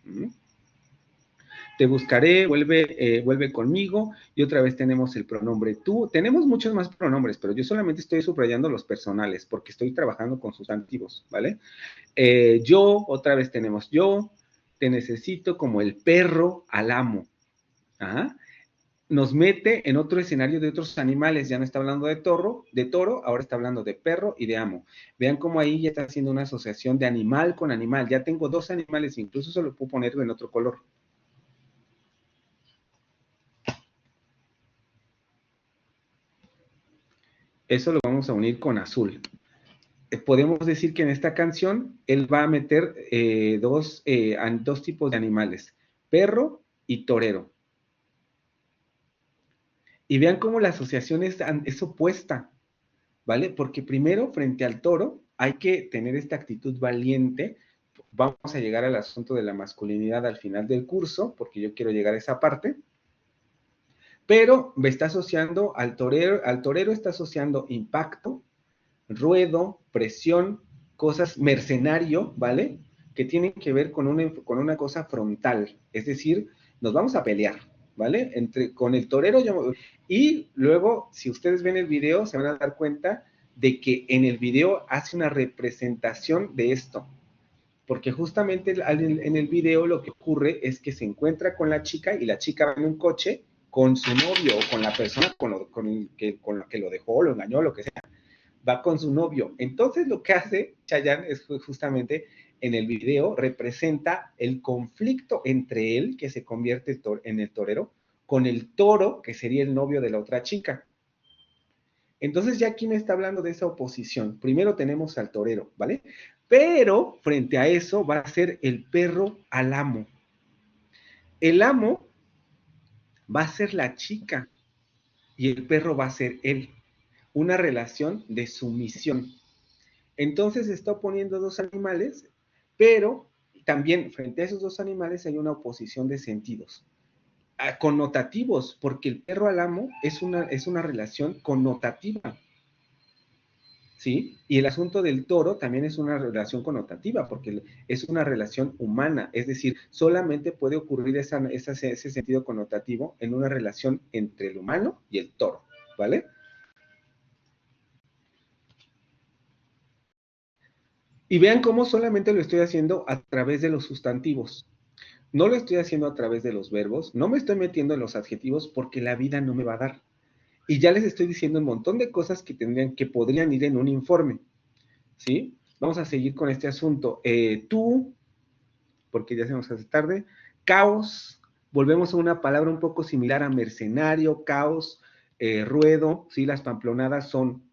A: Te buscaré, vuelve conmigo, y otra vez tenemos el pronombre tú. Tenemos muchos más pronombres, pero yo solamente estoy subrayando los personales, porque estoy trabajando con sustantivos, ¿vale? Yo, otra vez tenemos yo, te necesito, como el perro al amo. Ajá. Nos mete en otro escenario de otros animales, ya no está hablando de toro, ahora está hablando de perro y de amo. Vean cómo ahí ya está haciendo una asociación de animal con animal. Ya tengo dos animales, incluso se lo puedo poner en otro color. Eso lo vamos a unir con azul. Podemos decir que en esta canción él va a meter dos tipos de animales, perro y torero. Y vean cómo la asociación es opuesta, ¿vale? Porque primero, frente al toro, hay que tener esta actitud valiente. Vamos a llegar al asunto de la masculinidad al final del curso, porque yo quiero llegar a esa parte. Pero me está asociando al torero está asociando impacto, ruedo, presión, cosas mercenario, ¿vale? Que tienen que ver con una cosa frontal, es decir, nos vamos a pelear, ¿vale? Con el torero y luego, si ustedes ven el video, se van a dar cuenta de que en el video hace una representación de esto, porque justamente en el video lo que ocurre es que se encuentra con la chica y la chica va en un coche con su novio o con la persona con la que lo dejó, lo engañó, lo que sea. Va con su novio. Entonces lo que hace Chayanne es justamente en el video representa el conflicto entre él, que se convierte en el torero, con el toro, que sería el novio de la otra chica. Entonces ya aquí me está hablando de esa oposición. Primero tenemos al torero, ¿vale? Pero frente a eso va a ser el perro al amo. El amo va a ser la chica y el perro va a ser él. una relación de sumisión. Entonces está oponiendo dos animales, pero también frente a esos dos animales hay una oposición de sentidos, connotativos, porque el perro al amo es una relación connotativa, ¿sí? Y el asunto del toro también es una relación connotativa, porque es una relación humana, es decir, solamente puede ocurrir ese sentido connotativo en una relación entre el humano y el toro, ¿vale? Y vean cómo solamente lo estoy haciendo a través de los sustantivos. No lo estoy haciendo a través de los verbos, no me estoy metiendo en los adjetivos porque la vida no me va a dar. Y ya les estoy diciendo un montón de cosas que podrían ir en un informe, ¿sí? Vamos a seguir con este asunto. Tú, porque ya se nos hace tarde, caos, volvemos a una palabra un poco similar a mercenario, caos, ruedo, ¿sí? Las pamplonadas son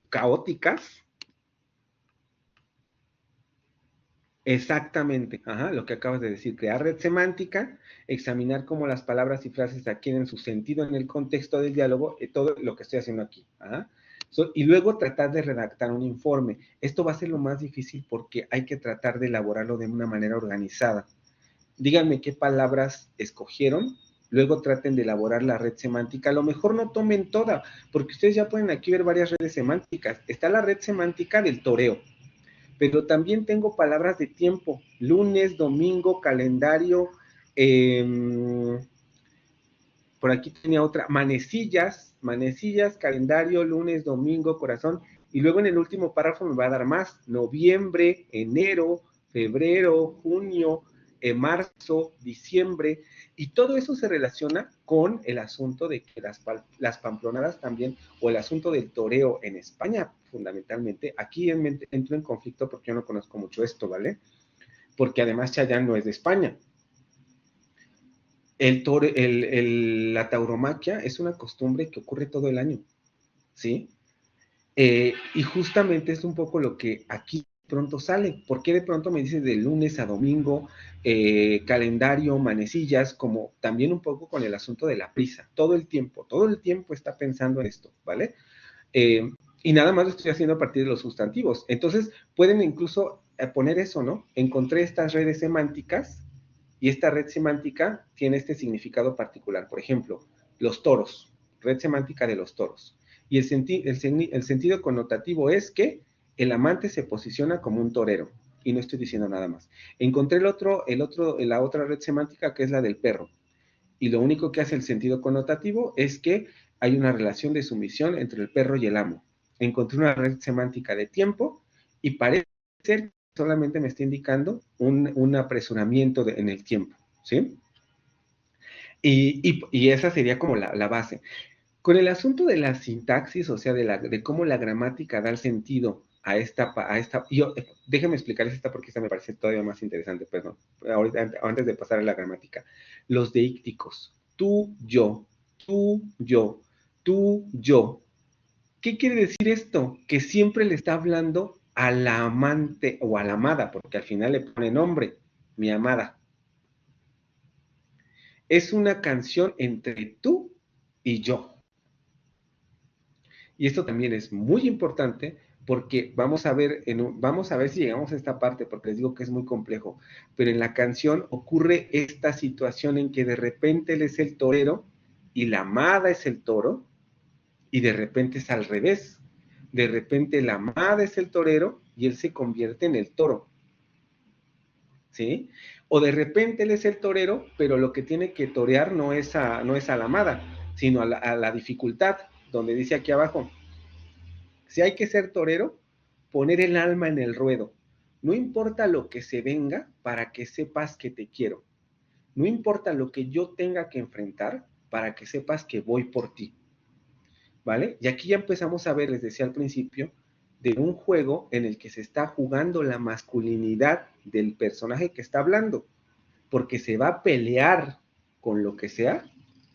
A: caóticas. Exactamente, ajá, lo que acabas de decir, crear red semántica, examinar cómo las palabras y frases adquieren su sentido en el contexto del diálogo, todo lo que estoy haciendo aquí. Ajá. Y luego tratar de redactar un informe. Esto va a ser lo más difícil porque hay que tratar de elaborarlo de una manera organizada. Díganme qué palabras escogieron, luego traten de elaborar la red semántica. A lo mejor no tomen toda, porque ustedes ya pueden aquí ver varias redes semánticas. Está la red semántica del toreo, pero también tengo palabras de tiempo, lunes, domingo, calendario, por aquí tenía otra, manecillas, calendario, lunes, domingo, corazón, y luego en el último párrafo me va a dar más, noviembre, enero, febrero, junio, marzo, diciembre, y todo eso se relaciona con el asunto de que las pamplonadas también, o el asunto del toreo en España, fundamentalmente. Aquí entro en conflicto porque yo no conozco mucho esto, ¿vale? Porque además Chayán no es de España. La tauromaquia es una costumbre que ocurre todo el año, ¿sí? Y justamente es un poco lo que aquí pronto sale. ¿Por qué de pronto me dices de lunes a domingo, calendario, manecillas, como también un poco con el asunto de la prisa? Todo el tiempo está pensando en esto, ¿vale? Y nada más lo estoy haciendo a partir de los sustantivos. Entonces, pueden incluso poner eso, ¿no? Encontré estas redes semánticas y esta red semántica tiene este significado particular. Por ejemplo, los toros, red semántica de los toros. Y el sentido connotativo es que el amante se posiciona como un torero. Y no estoy diciendo nada más. Encontré la otra red semántica que es la del perro. Y lo único que hace el sentido connotativo es que hay una relación de sumisión entre el perro y el amo. Encontré una red semántica de tiempo y parece ser que solamente me está indicando un apresuramiento en el tiempo, ¿sí? Y esa sería como la base. Con el asunto de la sintaxis, o sea, de cómo la gramática da el sentido a esta, déjenme explicarles esta porque esta me parece todavía más interesante, perdón, ahorita, antes de pasar a la gramática. Los deícticos, tú, yo, tú, yo, tú, yo. ¿Qué quiere decir esto? Que siempre le está hablando a la amante o a la amada, porque al final le pone nombre, mi amada. Es una canción entre tú y yo. Y esto también es muy importante porque vamos a ver si llegamos a esta parte, porque les digo que es muy complejo, pero en la canción ocurre esta situación en que de repente él es el torero y la amada es el toro, y de repente es al revés. De repente la amada es el torero y él se convierte en el toro, ¿sí? O de repente él es el torero, pero lo que tiene que torear no es a la amada, sino a la dificultad, donde dice aquí abajo, si hay que ser torero, poner el alma en el ruedo. No importa lo que se venga para que sepas que te quiero. No importa lo que yo tenga que enfrentar para que sepas que voy por ti. ¿Vale? Y aquí ya empezamos a ver, les decía al principio, de un juego en el que se está jugando la masculinidad del personaje que está hablando, porque se va a pelear con lo que sea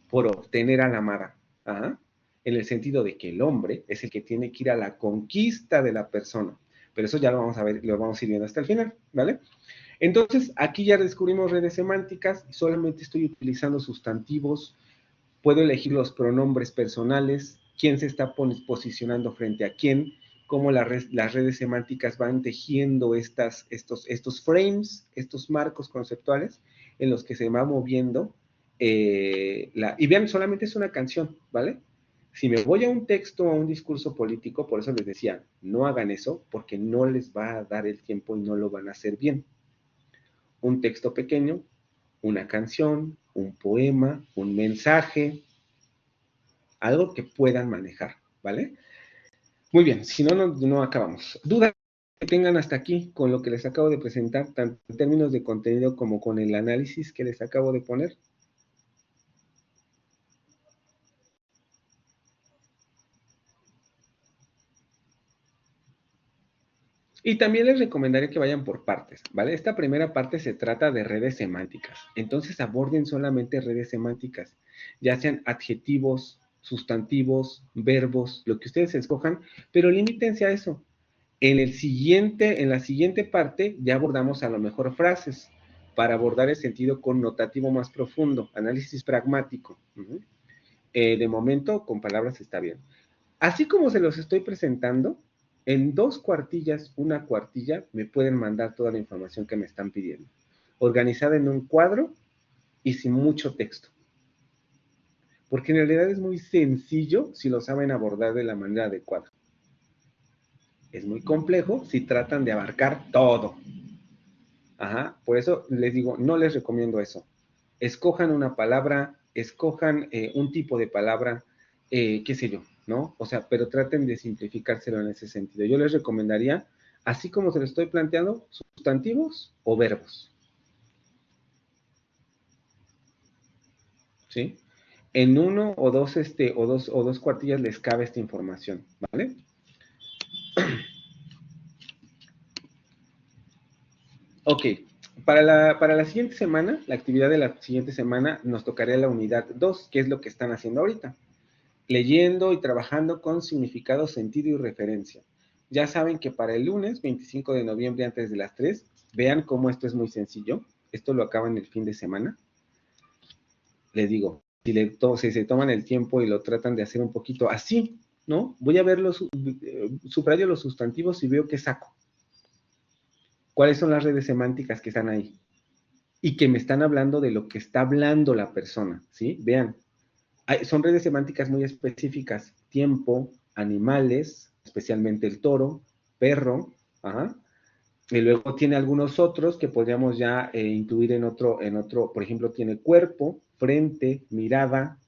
A: por obtener a la amada. Ajá. En el sentido de que el hombre es el que tiene que ir a la conquista de la persona. Pero eso ya lo vamos a ver, lo vamos a ir viendo hasta el final, ¿vale? Entonces, aquí ya descubrimos redes semánticas, solamente estoy utilizando sustantivos, puedo elegir los pronombres personales, quién se está posicionando frente a quién, cómo las redes semánticas van tejiendo estos frames, estos marcos conceptuales en los que se va moviendo. Y vean, solamente es una canción, ¿vale? Si me voy a un texto o a un discurso político, por eso les decía, no hagan eso, porque no les va a dar el tiempo y no lo van a hacer bien. Un texto pequeño, una canción, un poema, un mensaje, algo que puedan manejar, ¿vale? Muy bien, si no, no acabamos. ¿Dudas que tengan hasta aquí con lo que les acabo de presentar, tanto en términos de contenido como con el análisis que les acabo de poner? Y también les recomendaría que vayan por partes, ¿vale? Esta primera parte se trata de redes semánticas. Entonces aborden solamente redes semánticas, ya sean adjetivos, sustantivos, verbos, lo que ustedes escojan, pero limítense a eso. En la siguiente parte ya abordamos a lo mejor frases para abordar el sentido connotativo más profundo, análisis pragmático. De momento, con palabras está bien. Así como se los estoy presentando, en 2 cuartillas, 1 cuartilla, me pueden mandar toda la información que me están pidiendo, organizada en un cuadro y sin mucho texto. Porque en realidad es muy sencillo si lo saben abordar de la manera adecuada. Es muy complejo si tratan de abarcar todo. Ajá, por eso les digo, no les recomiendo eso. Escojan una palabra, escojan un tipo de palabra, qué sé yo, ¿no? O sea, pero traten de simplificárselo en ese sentido. Yo les recomendaría, así como se lo estoy planteando, sustantivos o verbos. ¿Sí? En 1 o 2 o dos cuartillas les cabe esta información, ¿vale? Ok, para la siguiente semana, la actividad de la siguiente semana, nos tocaría la unidad 2, que es lo que están haciendo ahorita. Leyendo y trabajando con significado, sentido y referencia. Ya saben que para el lunes, 25 de noviembre, antes de las 3, vean cómo esto es muy sencillo. Esto lo acaban el fin de semana. Les digo, si se toman el tiempo y lo tratan de hacer un poquito así, ¿no? Voy a ver subrayo los sustantivos y veo qué saco. ¿Cuáles son las redes semánticas que están ahí? Y que me están hablando de lo que está hablando la persona, ¿sí? Vean, son redes semánticas muy específicas. Tiempo, animales, especialmente el toro, perro, ajá. Y luego tiene algunos otros que podríamos ya incluir en otro, por ejemplo, tiene cuerpo, frente, mirada,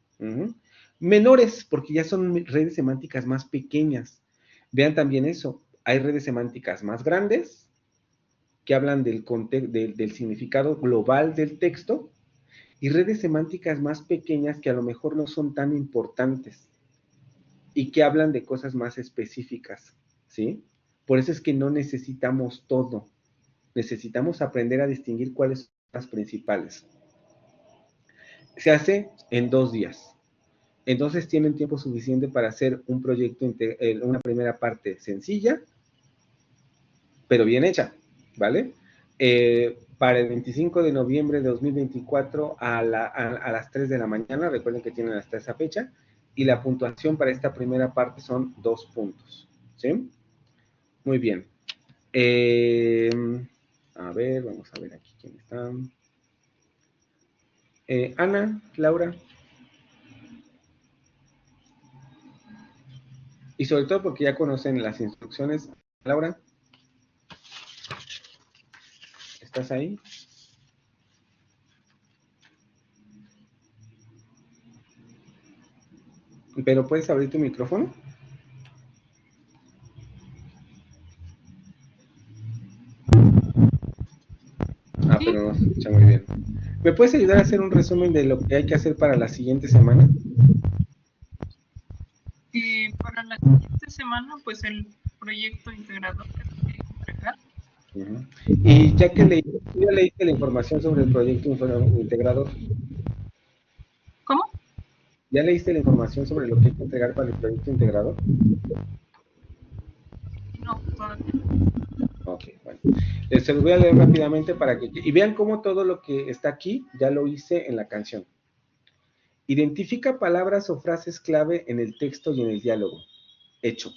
A: menores, porque ya son redes semánticas más pequeñas. Vean también eso, hay redes semánticas más grandes, que hablan del significado global del texto, y redes semánticas más pequeñas que a lo mejor no son tan importantes y que hablan de cosas más específicas, ¿sí? Por eso es que no necesitamos todo. Necesitamos aprender a distinguir cuáles son las principales. Se hace en 2 días. Entonces tienen tiempo suficiente para hacer un proyecto, una primera parte sencilla, pero bien hecha, ¿vale? Para el 25 de noviembre de 2024 a las 3 de la mañana, recuerden que tienen hasta esa fecha, y la puntuación para esta primera parte son 2 puntos, ¿sí? Muy bien. A ver, vamos a ver aquí quién está. Ana, Laura. Y sobre todo porque ya conocen las instrucciones. Laura, ¿estás ahí? ¿Pero puedes abrir tu micrófono? Ah, pero no se escucha muy bien. ¿Me puedes ayudar a hacer un resumen de lo que hay que hacer para la siguiente semana?
E: Para la siguiente semana, pues el proyecto integrador que se tiene que entregar.
A: Y ya que leíste la información sobre el proyecto integrador.
E: ¿Cómo?
A: ¿Ya leíste la información sobre lo que hay que entregar para el proyecto integrador?
E: No, todavía.
A: Ok, bueno. Se los voy a leer rápidamente para que... Y vean cómo todo lo que está aquí ya lo hice en la canción. Identifica palabras o frases clave en el texto y en el diálogo. Hecho.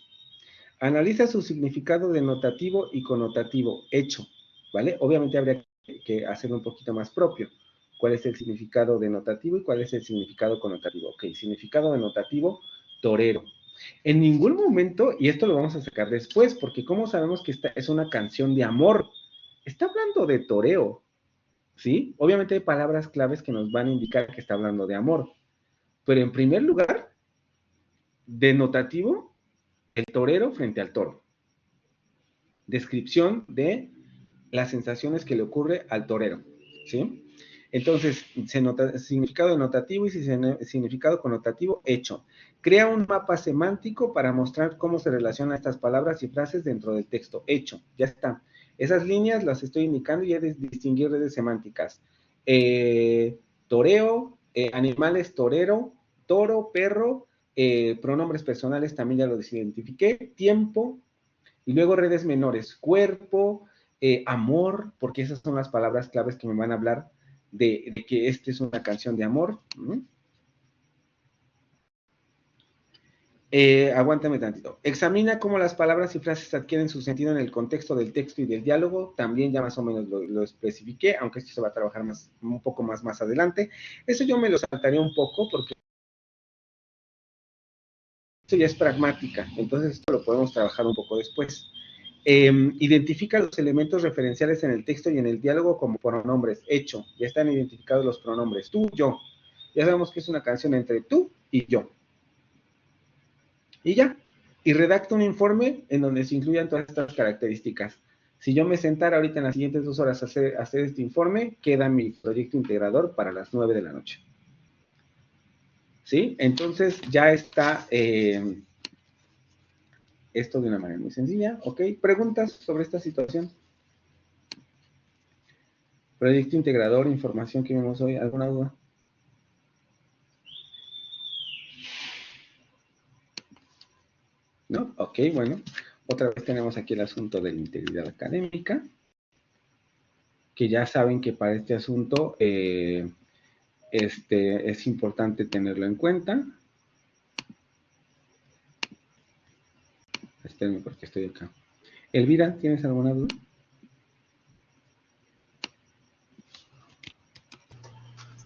A: Analiza su significado denotativo y connotativo. Hecho. ¿Vale? Obviamente habría que hacerlo un poquito más propio. ¿Cuál es el significado denotativo y cuál es el significado connotativo? Ok, significado denotativo, torero. En ningún momento, y esto lo vamos a sacar después, porque ¿cómo sabemos que esta es una canción de amor? Está hablando de toreo, ¿sí? Obviamente hay palabras claves que nos van a indicar que está hablando de amor. Pero en primer lugar, denotativo, el torero frente al toro. Descripción de las sensaciones que le ocurre al torero, ¿sí? Entonces, se nota significado denotativo y significado connotativo, hecho. Crea un mapa semántico para mostrar cómo se relacionan estas palabras y frases dentro del texto, hecho, ya está. Esas líneas las estoy indicando y he de distinguir redes semánticas. Toreo, animales, torero, toro, perro, pronombres personales también ya lo identifiqué, tiempo, y luego redes menores, cuerpo, amor, porque esas son las palabras claves que me van a hablar de que esta es una canción de amor. Aguántame tantito. Examina cómo las palabras y frases adquieren su sentido en el contexto del texto y del diálogo. También ya más o menos lo especifiqué, aunque esto se va a trabajar un poco más adelante. Eso yo me lo saltaré un poco porque esto ya es pragmática. Entonces esto lo podemos trabajar un poco después. Identifica los elementos referenciales en el texto y en el diálogo como pronombres. Hecho, ya están identificados los pronombres. Tú, yo. Ya sabemos que es una canción entre tú y yo. Y ya. Y redacta un informe en donde se incluyan todas estas características. Si yo me sentara ahorita en las siguientes 2 horas a hacer este informe, queda mi proyecto integrador para las 9 de la noche. ¿Sí? Entonces ya está esto de una manera muy sencilla. ¿Ok? ¿Preguntas sobre esta situación? Proyecto integrador, información que vimos hoy. ¿Alguna duda? ¿No? Ok, bueno. Otra vez tenemos aquí el asunto de la integridad académica, que ya saben que para este asunto es importante tenerlo en cuenta. Espérenme porque estoy acá. Elvira, ¿tienes alguna duda?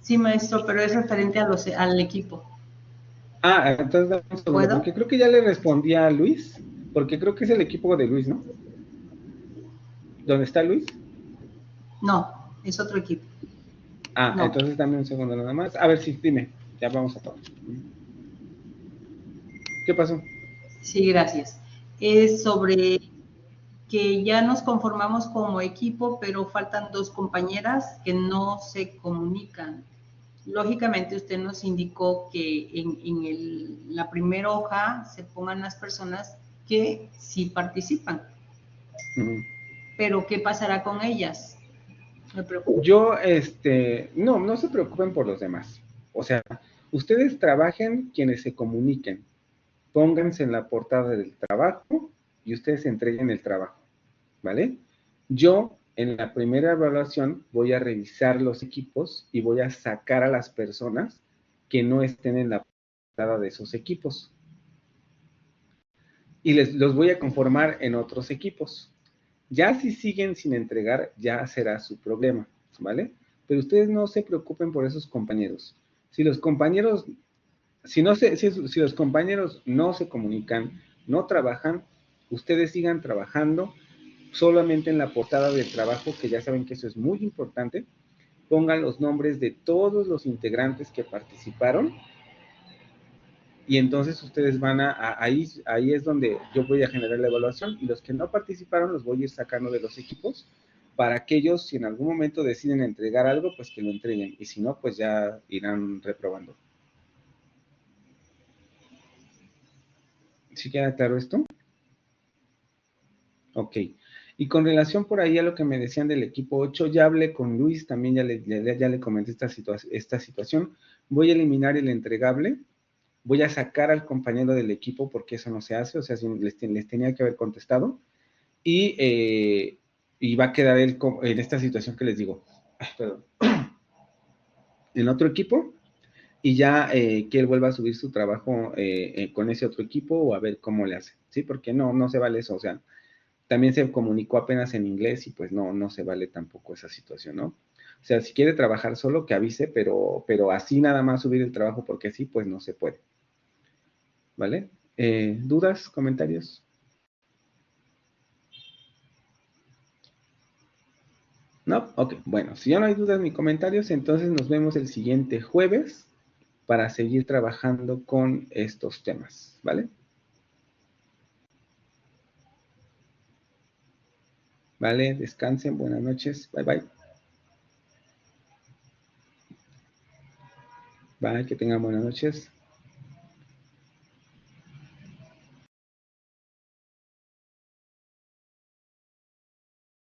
C: Sí, maestro, pero es referente al equipo.
A: Ah, entonces dame un segundo,
C: ¿Puedo?
A: porque creo que ya le respondí a Luis, porque creo que es el equipo de Luis, ¿no? ¿Dónde está Luis?
C: No, es otro equipo.
A: Ah,
C: no.
A: Entonces dame un segundo nada más. A ver, sí, dime, ya vamos a todo. ¿Qué pasó?
C: Sí, gracias. Es sobre que ya nos conformamos como equipo, pero faltan 2 compañeras que no se comunican. Lógicamente usted nos indicó que en la primera hoja se pongan las personas que sí participan. Pero ¿qué pasará con ellas? Me preocupa.
A: Yo, no se preocupen por los demás. O sea, ustedes trabajen quienes se comuniquen. Pónganse en la portada del trabajo y ustedes entreguen el trabajo, ¿vale? Yo, en la primera evaluación, voy a revisar los equipos y voy a sacar a las personas que no estén en la portada de esos equipos. Y los voy a conformar en otros equipos. Ya si siguen sin entregar, ya será su problema, ¿vale? Pero ustedes no se preocupen por esos compañeros. Si los compañeros, si los compañeros no se comunican, no trabajan, ustedes sigan trabajando solamente en la portada del trabajo, que ya saben que eso es muy importante. Pongan los nombres de todos los integrantes que participaron y entonces ustedes van ahí es donde yo voy a generar la evaluación y los que no participaron los voy a ir sacando de los equipos para que ellos, si en algún momento deciden entregar algo, pues que lo entreguen y si no, pues ya irán reprobando. ¿Sí queda claro esto? Ok. Y con relación por ahí a lo que me decían del equipo 8, ya hablé con Luis, también ya le comenté esta situación. Voy a eliminar el entregable. Voy a sacar al compañero del equipo porque eso no se hace, o sea, les tenía que haber contestado. Y va a quedar él en esta situación que les digo. Perdón. En otro equipo, y ya que él vuelva a subir su trabajo con ese otro equipo o a ver cómo le hace, ¿sí? Porque no se vale eso, o sea, también se comunicó apenas en inglés y pues no se vale tampoco esa situación, ¿no? O sea, si quiere trabajar solo, que avise, pero así nada más subir el trabajo porque sí, pues no se puede, ¿vale? ¿Dudas, comentarios? ¿No? Ok, bueno, si ya no hay dudas ni comentarios, entonces nos vemos el siguiente jueves para seguir trabajando con estos temas, ¿vale? Vale, descansen, buenas noches, bye bye. Bye, que tengan buenas noches.